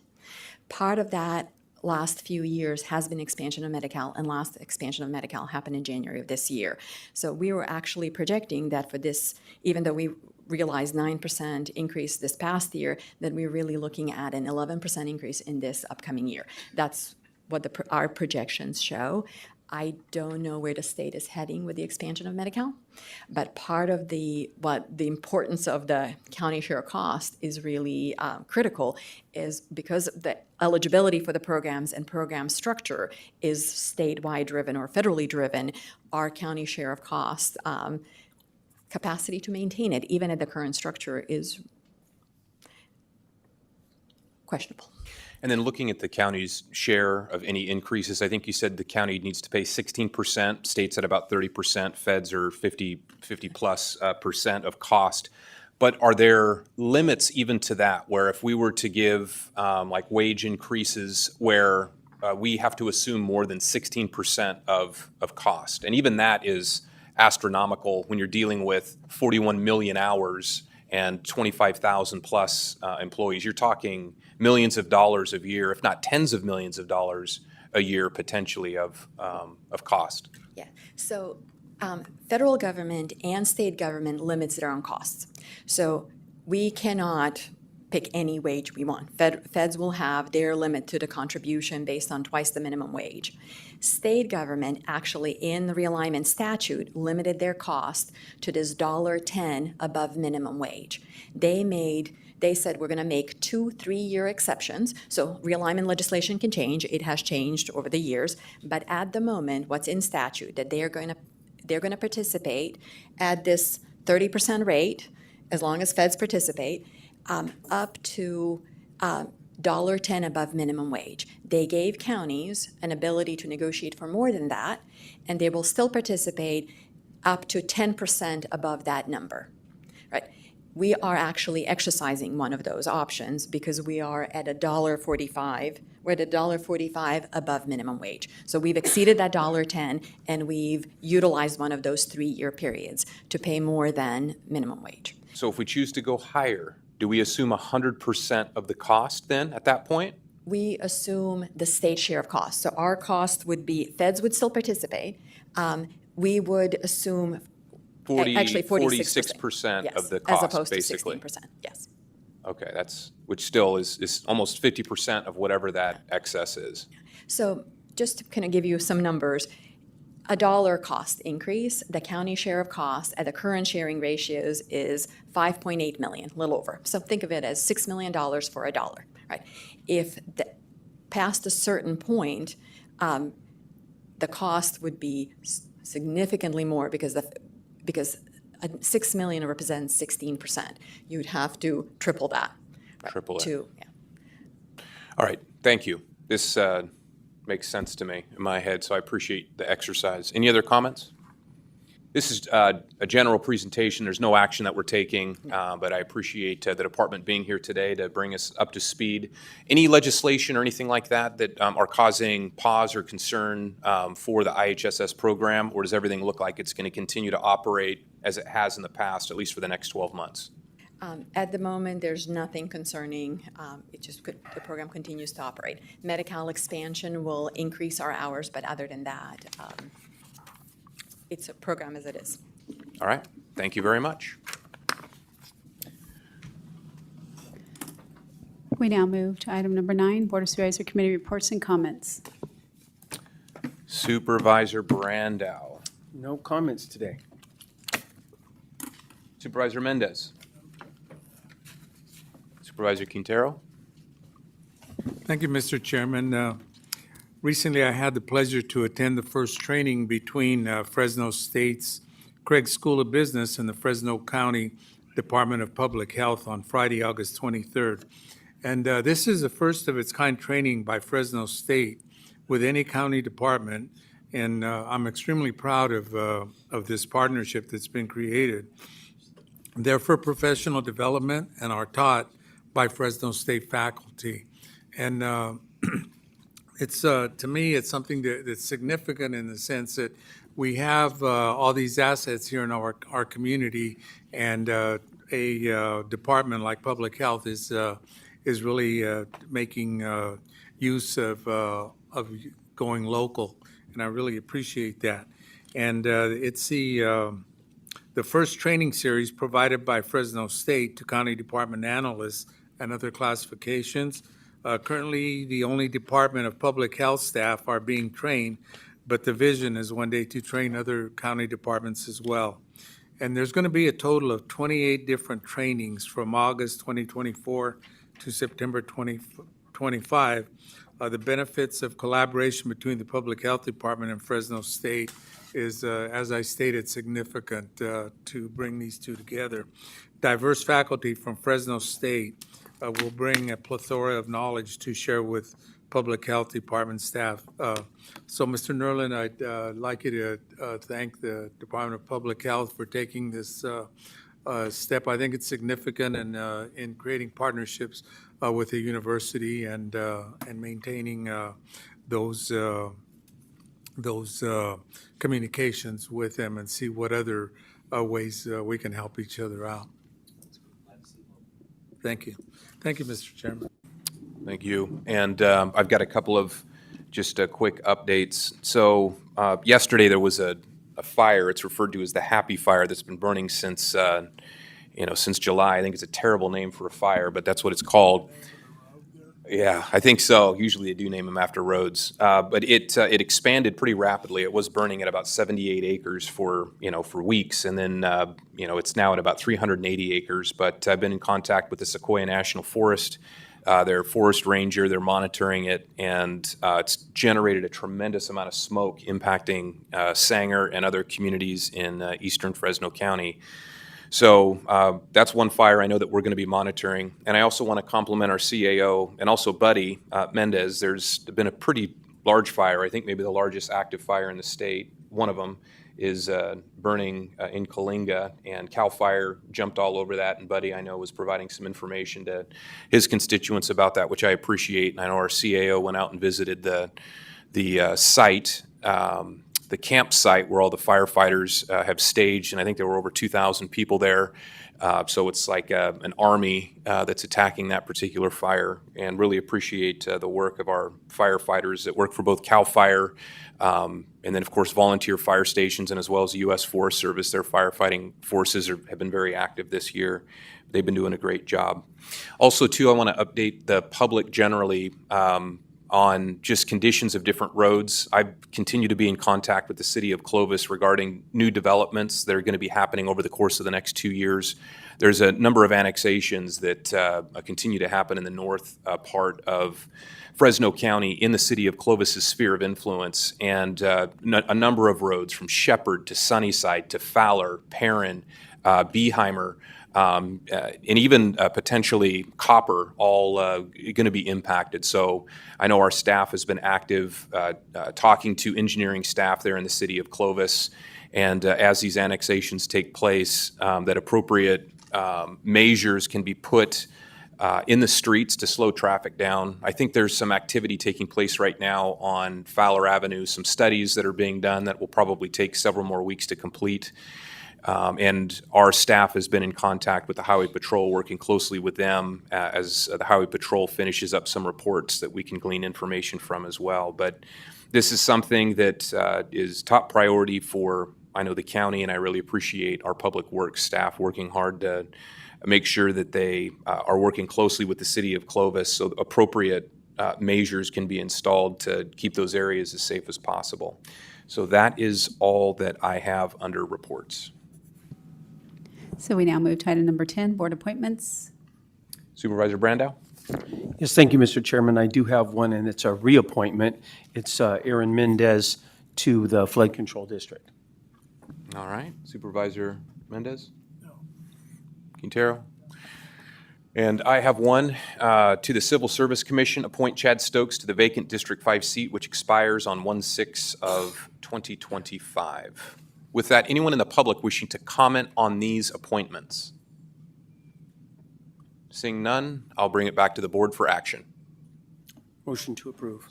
Part of that last few years has been expansion of Medi-Cal, and last expansion of Medi-Cal happened in January of this year. So we were actually projecting that for this, even though we realized 9% increase this past year, that we're really looking at an 11% increase in this upcoming year. That's what our projections show. I don't know where the state is heading with the expansion of Medi-Cal, but part of the importance of the county share cost is really critical is because the eligibility for the programs and program structure is statewide driven or federally driven, our county share of cost capacity to maintain it, even at the current structure, is questionable. And then looking at the county's share of any increases, I think you said the county needs to pay 16%, states at about 30%, feds are 50 plus percent of cost. But are there limits even to that, where if we were to give like wage increases where we have to assume more than 16% of cost? And even that is astronomical when you're dealing with 41 million hours and 25,000 plus employees. You're talking millions of dollars a year, if not tens of millions of dollars a year, potentially of cost. Yeah. So federal government and state government limits their own costs. So we cannot pick any wage we want. Feds will have their limit to the contribution based on twice the minimum wage. State government actually in the realignment statute limited their cost to this $1.10 above minimum wage. They said we're going to make 2 3-year exceptions. So realignment legislation can change. It has changed over the years. But at the moment, what's in statute, that they're going to participate at this 30% rate, as long as feds participate, up to $1.10 above minimum wage. They gave counties an ability to negotiate for more than that, and they will still participate up to 10% above that number. Right? We are actually exercising one of those options because we are at $1.45. We're at $1.45 above minimum wage. So we've exceeded that $1.10, and we've utilized one of those 3-year periods to pay more than minimum wage. So if we choose to go higher do we assume 100% of the cost then at that point? We assume the state share of costs. So our cost would be, feds would still participate. We would assume, actually 46% yes, of the as cost, opposed basically. to 16%, yes. Okay, which still is almost 50% of whatever that excess is. So just to kind of give you some numbers, $1 cost increase, the county share of costs at the current sharing ratios is 5.8 million, a little over. So think of it as $6 million for $1, right? If past a certain point, the cost would be significantly more because 6 million represents 16%. You'd have to triple that. Right, Triple it. Yeah. All right, thank you. This makes sense to me in my head, so I appreciate the exercise. Any other comments? This is a general presentation. There's no action that we're taking, but I appreciate the department being here today to bring us up to speed. Any legislation or anything like that that are causing pause or concern for the IHSS program, or does everything look like it's going to continue to operate as it has in the past, at least for the next 12 months? At the moment, there's nothing concerning. The program continues to operate. Medi-Cal expansion will increase our hours, but other than that, it's a program as it is. All right, thank you very much. We now move to item number 9, Board of Supervisor Committee reports and comments. Supervisor Brandow. No comments today. Supervisor Mendez. Supervisor Quintero. Thank you, Mr. Chairman. Recently, I had the pleasure to attend the first training between Fresno State's Craig School of Business and the Fresno County Department of Public Health on Friday, August 23rd. And this is the first of its kind training by Fresno State with any county department. And I'm extremely proud of this partnership that's been created. They're for professional development and are taught by Fresno State faculty. And it's to me, it's something that's significant in the sense that we have all these assets here in our community, and a department like public health is really making use of going local, and I really appreciate that. And it's the first training series provided by Fresno State to county department analysts and other classifications. Currently, the only Department of Public Health staff are being trained, but the vision is one day to train other county departments as well. And there's going to be a total of 28 different trainings from August 2024 to September 2025. The benefits of collaboration between the Public Health Department and Fresno State is, as I stated, significant to bring these two together. Diverse faculty from Fresno State will bring a plethora of knowledge to share with Public Health Department staff. So, Mr. Nerlin, I'd like you to thank the Department of Public Health for taking this step. I think it's significant in creating partnerships with the university and maintaining those communications with them and see what other ways we can help each other out. Thank you. Thank you, Mr. Chairman. Thank you. And I've got a couple of just quick updates. So yesterday there was a fire. It's referred to as the Happy Fire that's been burning since since July. I think it's a terrible name for a fire, but that's what it's called. Yeah, I think so. Usually they do name them after roads, but it expanded pretty rapidly. It was burning at about 78 acres for weeks, and then it's now at about 380 acres. But I've been in contact with the Sequoia National Forest, their forest ranger. They're monitoring it, and it's generated a tremendous amount of smoke impacting Sanger and other communities in eastern Fresno County. So that's one fire I know that we're going to be monitoring. And I also want to compliment our CAO and also Buddy Mendez. There's been a pretty large fire, I think maybe the largest active fire in the state. One of them is burning in Coalinga, and CAL FIRE jumped all over that. And Buddy, I know, was providing some information to his constituents about that, which I appreciate. And I know our CAO went out and visited the site, the campsite where all the firefighters have staged, and I think there were over 2,000 people there. So it's like an army that's attacking that particular fire, and really appreciate the work of our firefighters that work for both CAL FIRE and then, of course, volunteer fire stations, and as well as the U.S. Forest Service. Their firefighting forces have been very active this year. They've been doing a great job. Also, too, I want to update the public generally on just conditions of different roads. I continue to be in contact with the city of Clovis regarding new developments that are going to be happening over the course of the next 2 years. There's a number of annexations that continue to happen in the north part of Fresno County in the city of Clovis' sphere of influence, and a number of roads from Shepherd to Sunnyside to Fowler, Perrin, Beeheimer, and even potentially Copper, all going to be impacted. So I know our staff has been active talking to engineering staff there in the city of Clovis, and as these annexations take place, that appropriate measures can be put in the streets to slow traffic down. I think there's some activity taking place right now on Fowler Avenue, some studies that are being done that will probably take several more weeks to complete. And our staff has been in contact with the Highway Patrol, working closely with them as the Highway Patrol finishes up some reports that we can glean information from as well. But this is something that is top priority for, I know, the county, and I really appreciate our public works staff working hard to make sure that they are working closely with the city of Clovis so appropriate measures can be installed to keep those areas as safe as possible. So that is all that I have under reports. So we now move to item number 10, board appointments. Supervisor Brandow? Yes, thank you, Mr. Chairman. I do have one, and it's a reappointment. It's Aaron Mendez to the Flood Control District. All right. Supervisor Mendez? No. Quintero? And I have one to the Civil Service Commission, appoint Chad Stokes to the vacant District 5 seat, which expires on 1/6 of 2025. With that, anyone in the public wishing to comment on these appointments? Seeing none, I'll bring it back to the board for action. Motion to approve.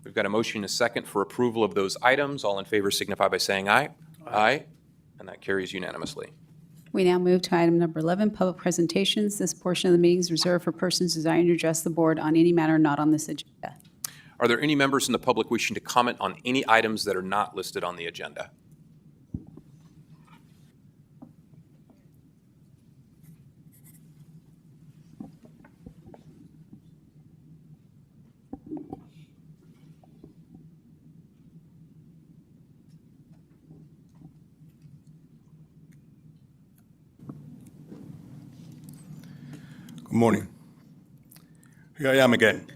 We've got a motion and a second for approval of those items. All in favor signify by saying aye. Aye. And that carries unanimously. We now move to item number 11, public presentations. This portion of the meeting is reserved for persons desiring to address the board on any matter not on this agenda. Are there any members in the public wishing to comment on any items that are not listed on the agenda? Good morning. Here I am again.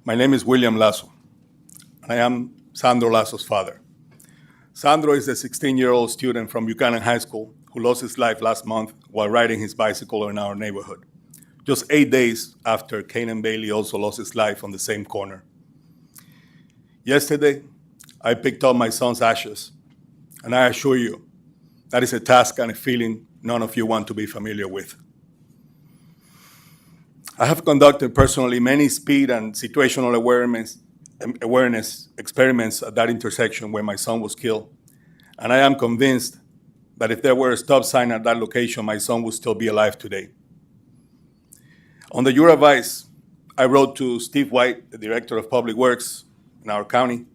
My name is William Lasso, and I am Sandro Lasso's father. Sandro is a 16-year-old student from Buchanan High School who lost his life last month while riding his bicycle in our neighborhood, just 8 days after Kanan Bailey also lost his life on the same corner. Yesterday, I picked up my son's ashes, and I assure you, that is a task and a feeling none of you want to be familiar with. I have conducted personally many speed and situational awareness experiments at that intersection where my son was killed, and I am convinced that if there were a stop sign at that location, my son would still be alive today. Under your advice, I wrote to Steve White, the Director of Public Works in our county,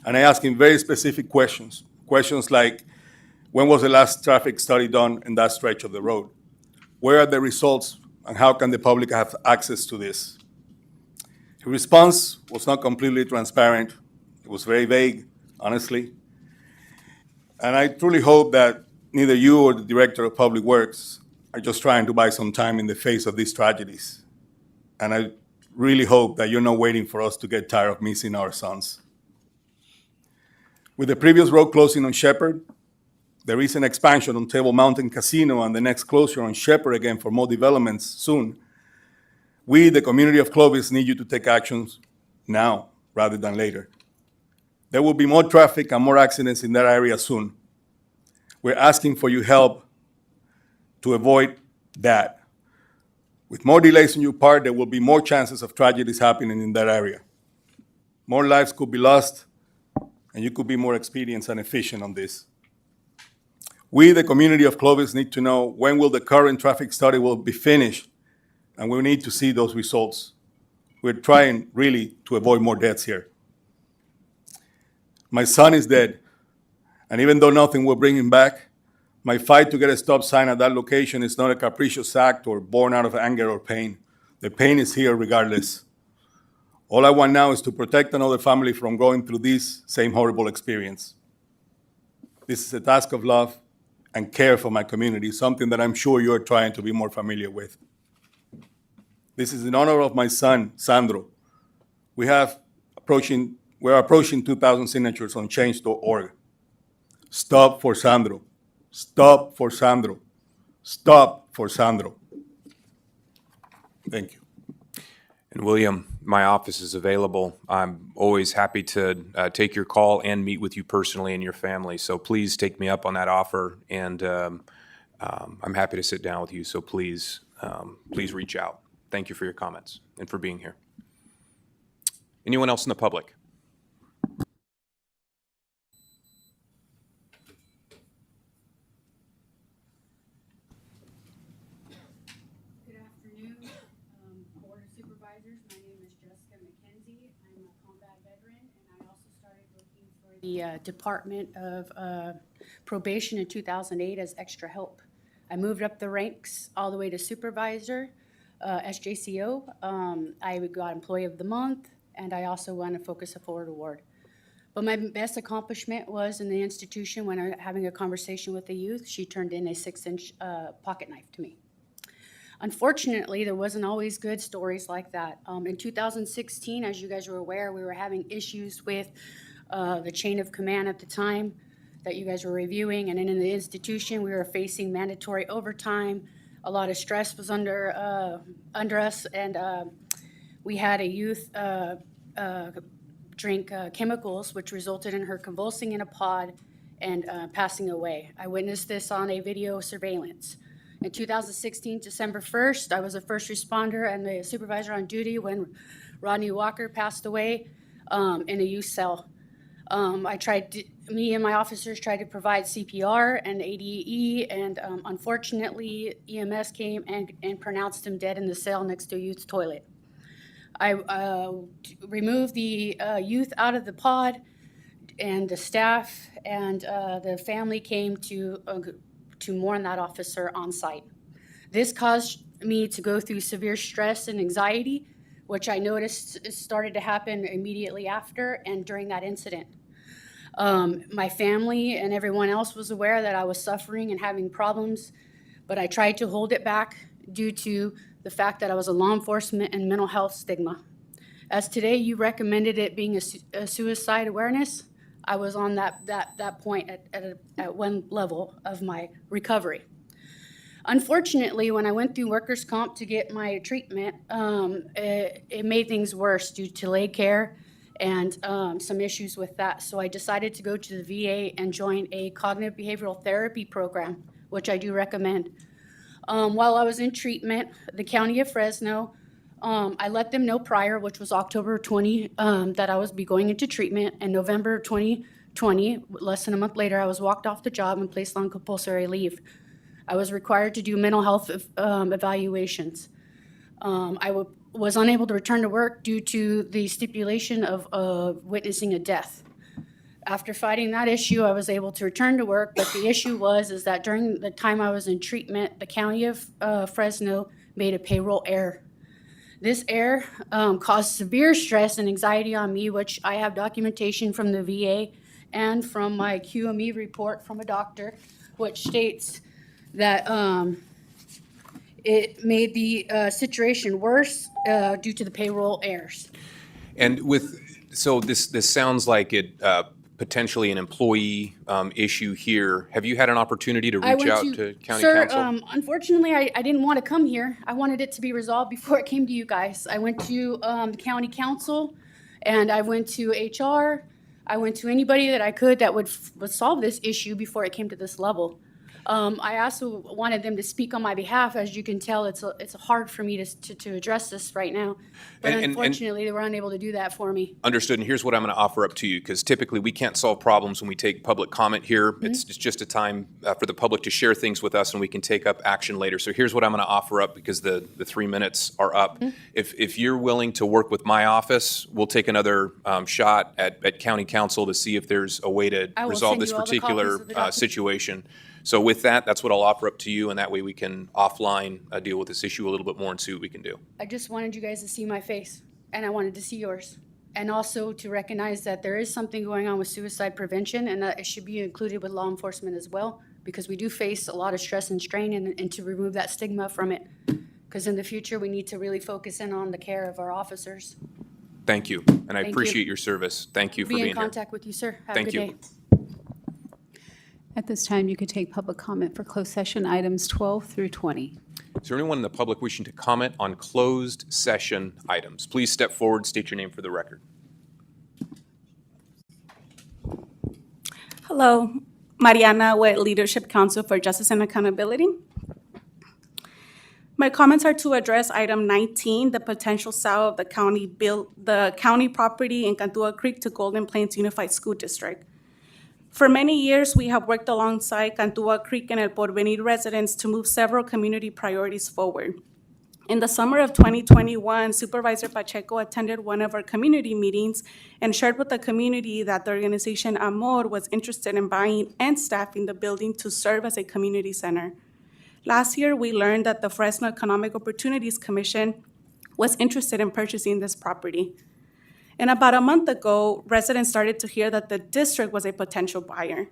and I asked him very specific questions. Questions like, when was the last traffic study done in that stretch of the road? Where are the results, and how can the public have access to this? His response was not completely transparent. It was very vague, honestly. And I truly hope that neither you or the Director of Public Works are just trying to buy some time in the face of these tragedies. And I really hope that you're not waiting for us to get tired of missing our sons. With the previous road closing on Shepherd, the recent expansion on Table Mountain Casino, and the next closure on Shepherd again for more developments soon, we, the community of Clovis, need you to take actions now rather than later. There will be more traffic and more accidents in that area soon. We're asking for your help to avoid that. With more delays on your part, there will be more chances of tragedies happening in that area. More lives could be lost, and you could be more experienced and efficient on this. We, the community of Clovis, need to know when will the current traffic study will be finished, and we need to see those results. We're trying really to avoid more deaths here. My son is dead, and even though nothing will bring him back, my fight to get a stop sign at that location is not a capricious act or born out of anger or pain. The pain is here regardless. All I want now is to protect another family from going through this same horrible experience. This is a task of love and care for my community, something that I'm sure you're trying to be more familiar with. This is in honor of my son, Sandro. We're approaching 2,000 signatures on change.org. Stop for Sandro. Stop for Sandro. Stop for Sandro. Thank you. And William, my office is available. I'm always happy to take your call and meet with you personally and your family. So please take me up on that offer, and I'm happy to sit down with you. So please reach out. Thank you for your comments and for being here. Anyone else in the public? Good afternoon, Board of Supervisors. My name is Jessica McKenzie. I'm a combat veteran, and I also started working for the Department of Probation in 2008 as extra help. I moved up the ranks all the way to supervisor, SJCO. I got Employee of the Month, and I also won a Focus Forward Award. But my best accomplishment was in the institution when I was having a conversation with a youth. She turned in a 6-inch pocket knife to me. Unfortunately, there wasn't always good stories like that. In 2016, as you guys were aware, we were having issues with the chain of command at the time that you guys were reviewing, and then in the institution, we were facing mandatory overtime. A lot of stress was under us, and we had a youth drink chemicals, which resulted in her convulsing in a pod and passing away. I witnessed this on a video surveillance. In 2016, December 1st, I was a first responder and the supervisor on duty when Rodney Walker passed away in a youth cell. Me and my officers tried to provide CPR and ADE, and unfortunately, EMS came and pronounced him dead in the cell next to a youth's toilet. I removed the youth out of the pod, and the staff and the family came to mourn that officer on site. This caused me to go through severe stress and anxiety, which I noticed started to happen immediately after and during that incident. My family and everyone else was aware that I was suffering and having problems, but I tried to hold it back due to the fact that I was a law enforcement and mental health stigma. As today you recommended it being a suicide awareness, I was on that point at one level of my recovery. Unfortunately, when I went through workers' comp to get my treatment, it made things worse due to leg care and some issues with that. So I decided to go to the VA and join a cognitive behavioral therapy program, which I do recommend. While I was in treatment, the County of Fresno, I let them know prior, which was October 20, that I was be going into treatment. And November 2020, less than a month later, I was walked off the job and placed on compulsory leave. I was required to do mental health evaluations. I was unable to return to work due to the stipulation of witnessing a death. After fighting that issue, I was able to return to work, but the issue is that during the time I was in treatment, the County of Fresno made a payroll error. This error caused severe stress and anxiety on me, which I have documentation from the VA and from my QME report from a doctor, which states that it made the situation worse due to the payroll errors. And so this sounds like it potentially an employee issue here. Have you had an opportunity to reach out to county council? Unfortunately, I didn't want to come here. I wanted it to be resolved before it came to you guys. I went to the county council, and I went to HR. I went to anybody that I could that would solve this issue before it came to this level. I also wanted them to speak on my behalf. As you can tell, it's hard for me to address this right now. But And- unfortunately, they were unable to do that for me. Understood, and here's what I'm going to offer up to you, because typically we can't solve problems when we take public comment here. It's just a time for the public to share things with us, and we can take up action later. So here's what I'm going to offer up, because the 3 minutes are up. If you're willing to work with my office, we'll take another shot at county council to see if there's a way to I will resolve send this you all the particular copies of the documents. situation. So with that, that's what I'll offer up to you, and that way we can offline deal with this issue a little bit more and see what we can do. I just wanted you guys to see my face, and I wanted to see yours. And also to recognize that there is something going on with suicide prevention, and that it should be included with law enforcement as well, because we do face a lot of stress and strain, and to remove that stigma from it. Because in the future, we need to really focus in on the care of our officers. Thank you, and I Thank you. appreciate your service. Thank you for Be being in here. contact with you, sir. Have a Thank good you. day. At this time, you could take public comment for closed session items 12 through 20. Is there anyone in the public wishing to comment on closed session items? Please step forward, state your name for the record. Hello, Mariana with Leadership Council for Justice and Accountability. My comments are to address item 19, the potential sale of the county property in Cantua Creek to Golden Plains Unified School District. For many years, we have worked alongside Cantua Creek and El Porvenir residents to move several community priorities forward. In the summer of 2021, Supervisor Pacheco attended one of our community meetings and shared with the community that the organization Amor was interested in buying and staffing the building to serve as a community center. Last year, we learned that the Fresno Economic Opportunities Commission was interested in purchasing this property. And about a month ago, residents started to hear that the district was a potential buyer.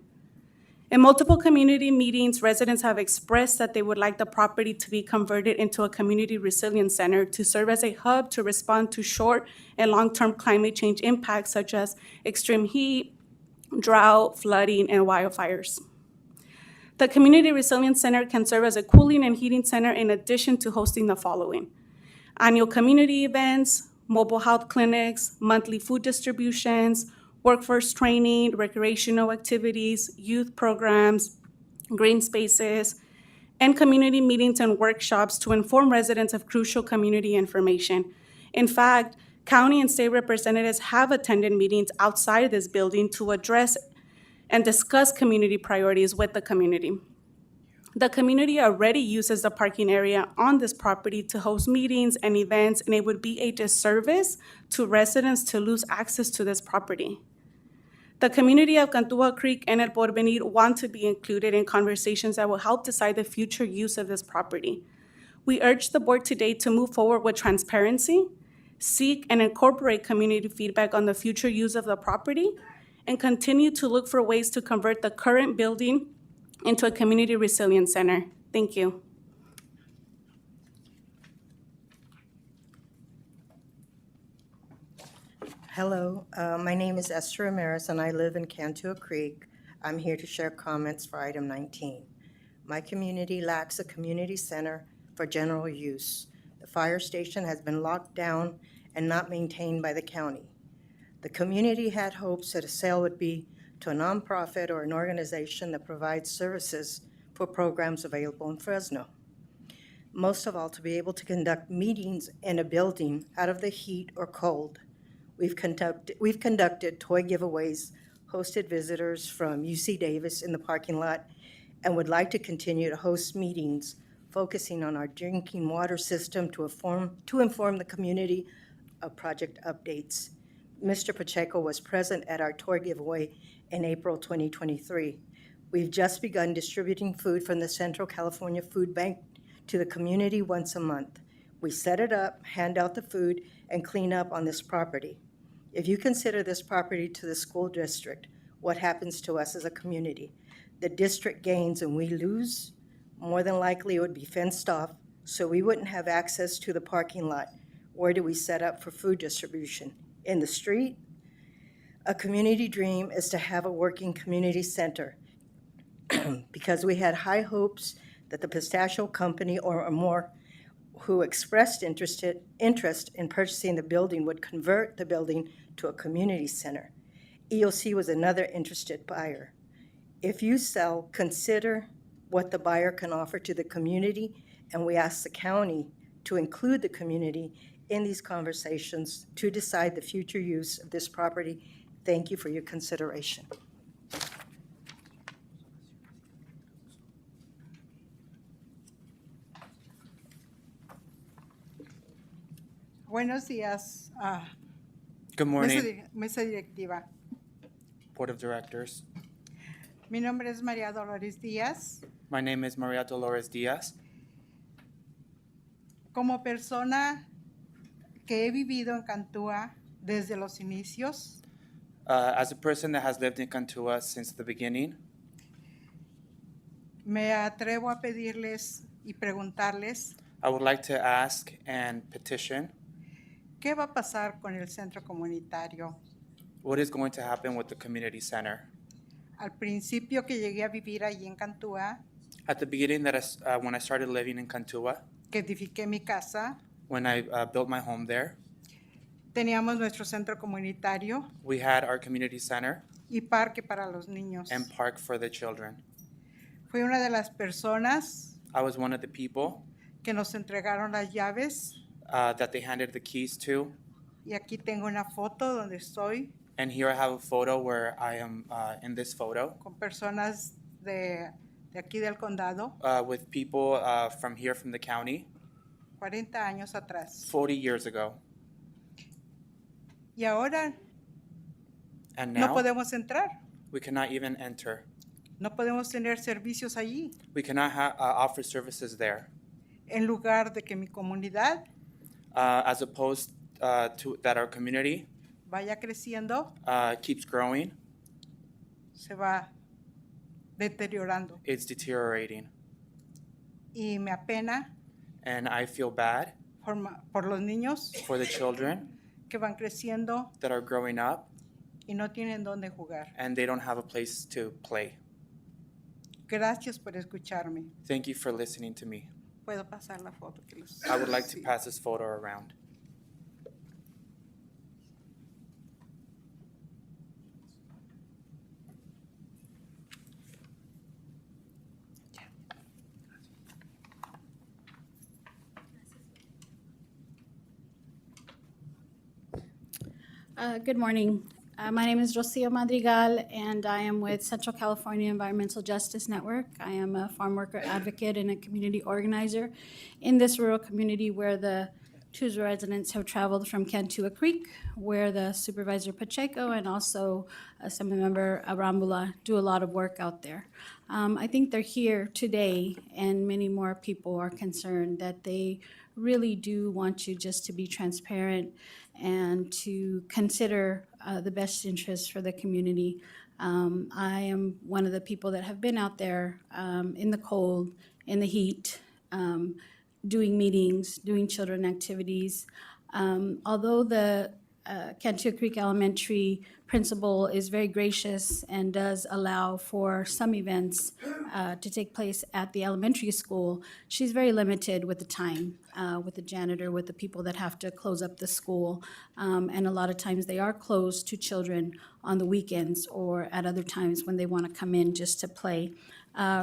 In multiple community meetings, residents have expressed that they would like the property to be converted into a community resilience center to serve as a hub to respond to short and long-term climate change impacts such as extreme heat, drought, flooding, and wildfires. The Community Resilience Center can serve as a cooling and heating center in addition to hosting the following: annual community events, mobile health clinics, monthly food distributions, workforce training, recreational activities, youth programs, green spaces, and community meetings and workshops to inform residents of crucial community information. In fact, county and state representatives have attended meetings outside this building to address and discuss community priorities with the community. The community already uses the parking area on this property to host meetings and events, and it would be a disservice to residents to lose access to this property. The community of Cantua Creek and El Porvenir want to be included in conversations that will help decide the future use of this property. We urge the board today to move forward with transparency, seek and incorporate community feedback on the future use of the property, and continue to look for ways to convert the current building into a community resilience center. Thank you. Hello, my name is Esther Ramirez, and I live in Cantua Creek. I'm here to share comments for item 19. My community lacks a community center for general use. The fire station has been locked down and not maintained by the county. The community had hopes that a sale would be to a nonprofit or an organization that provides services for programs available in Fresno. Most of all, to be able to conduct meetings in a building out of the heat or cold. We've conducted toy giveaways, hosted visitors from UC Davis in the parking lot, and would like to continue to host meetings focusing on our drinking water system to inform the community of project updates. Mr. Pacheco was present at our toy giveaway in April 2023. We've just begun distributing food from the Central California Food Bank to the community once a month. We set it up, hand out the food, and clean up on this property. If you consider this property to the school district, what happens to us as a community? The district gains and we lose. More than likely, it would be fenced off, so we wouldn't have access to the parking lot. Where do we set up for food distribution? In the street? A community dream is to have a working community center because we had high hopes that the Pistachio Company or more who expressed interest in purchasing the building would convert the building to a community center. EOC was another interested buyer. If you sell, consider what the buyer can offer to the community, and we ask the county to include the community in these conversations to decide the future use of this property. Thank you for your consideration. Buenos días, Good morning, mesa directiva. Board of Directors. Mi nombre es María Dolores Díaz. My name is Maria Dolores Diaz. Como persona que he vivido en Cantúa desde los inicios, As a person that has lived in Cantua since the beginning, me atrevo a pedirles y preguntarles I would like to ask and petition qué va a pasar con el centro comunitario. what is going to happen with the community center. Al principio que llegué a vivir allí en Cantúa, At the beginning, when I started living in Cantua, que edifiqué mi casa, when I built my home there, teníamos nuestro centro comunitario we had our community center y parque para los niños. and park for the children. Fui una de las personas I was one of the people que nos entregaron las llaves that they handed the keys to, y aquí tengo una foto donde estoy and here I have a photo where I am in this photo con personas de aquí del condado, with people from here from the county 40 años atrás. 40 years ago. Y ahora And no now podemos entrar, we cannot even enter. no podemos tener servicios allí, We cannot offer services there, en lugar de que mi comunidad as opposed to that our community vaya creciendo, keeps growing. se va deteriorando. It's deteriorating, Y me apena and I feel bad por los niños for the children que van creciendo that are growing up y no tienen dónde jugar. and they don't have a place to play. Gracias por escucharme. Thank you for listening to me. Puedo pasar la foto que los... I would like to Sí. pass this photo around. Good morning. My name is Rocio Madrigal, and I am with Central California Environmental Justice Network. I am a farm worker advocate and a community organizer in this rural community where the two residents have traveled from Cantua Creek, where the Supervisor Pacheco and also Assemblymember Arambula do a lot of work out there. I think they're here today, and many more people are concerned that they really do want you just to be transparent and to consider the best interests for the community. I am one of the people that have been out there in the cold, in the heat, doing meetings, doing children activities. Although the Cantua Creek Elementary principal is very gracious and does allow for some events to take place at the elementary school, she's very limited with the time, with the janitor, with the people that have to close up the school. And a lot of times they are closed to children on the weekends or at other times when they want to come in just to play.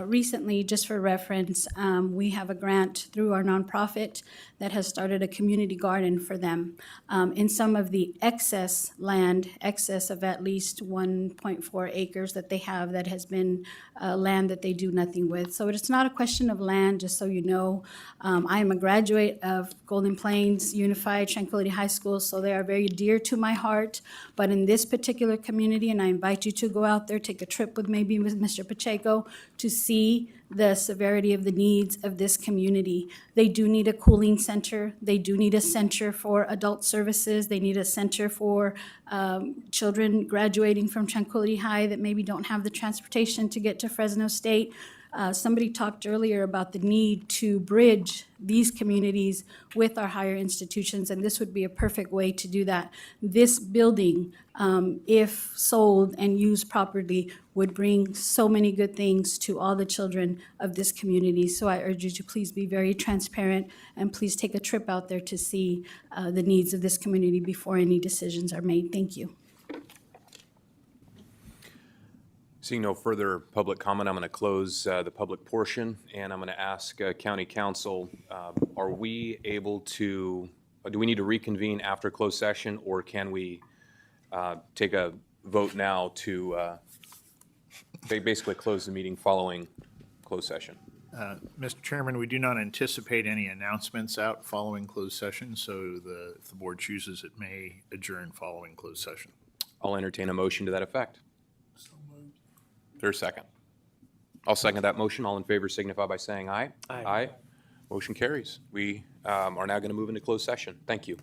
Recently, just for reference, we have a grant through our nonprofit that has started a community garden for them. In some of the excess land, excess of at least 1.4 acres that they have that has been land that they do nothing with. So it's not a question of land, just so you know. I am a graduate of Golden Plains Unified Tranquility High School, so they are very dear to my heart. But in this particular community, and I invite you to go out there, take a trip with maybe with Mr. Pacheco, to see the severity of the needs of this community. They do need a cooling center. They do need a center for adult services. They need a center for children graduating from Tranquility High that maybe don't have the transportation to get to Fresno State. Somebody talked earlier about the need to bridge these communities with our higher institutions, and this would be a perfect way to do that. This building, if sold and used properly, would bring so many good things to all the children of this community. So I urge you to please be very transparent and please take a trip out there to see the needs of this community before any decisions are made. Thank you. Seeing no further public comment, I'm going to close the public portion, and I'm going to ask County Council, are we able to, do we need to reconvene after closed session, or can we take a vote now to basically close the meeting following closed session? Mr. Chairman, we do not anticipate any announcements out following closed session, so if the board chooses, it may adjourn following closed session. I'll entertain a motion to that effect. There's a second. I'll second that motion. All in favor signify by saying aye. Aye. Motion carries. We are now going to move into closed session. Thank you.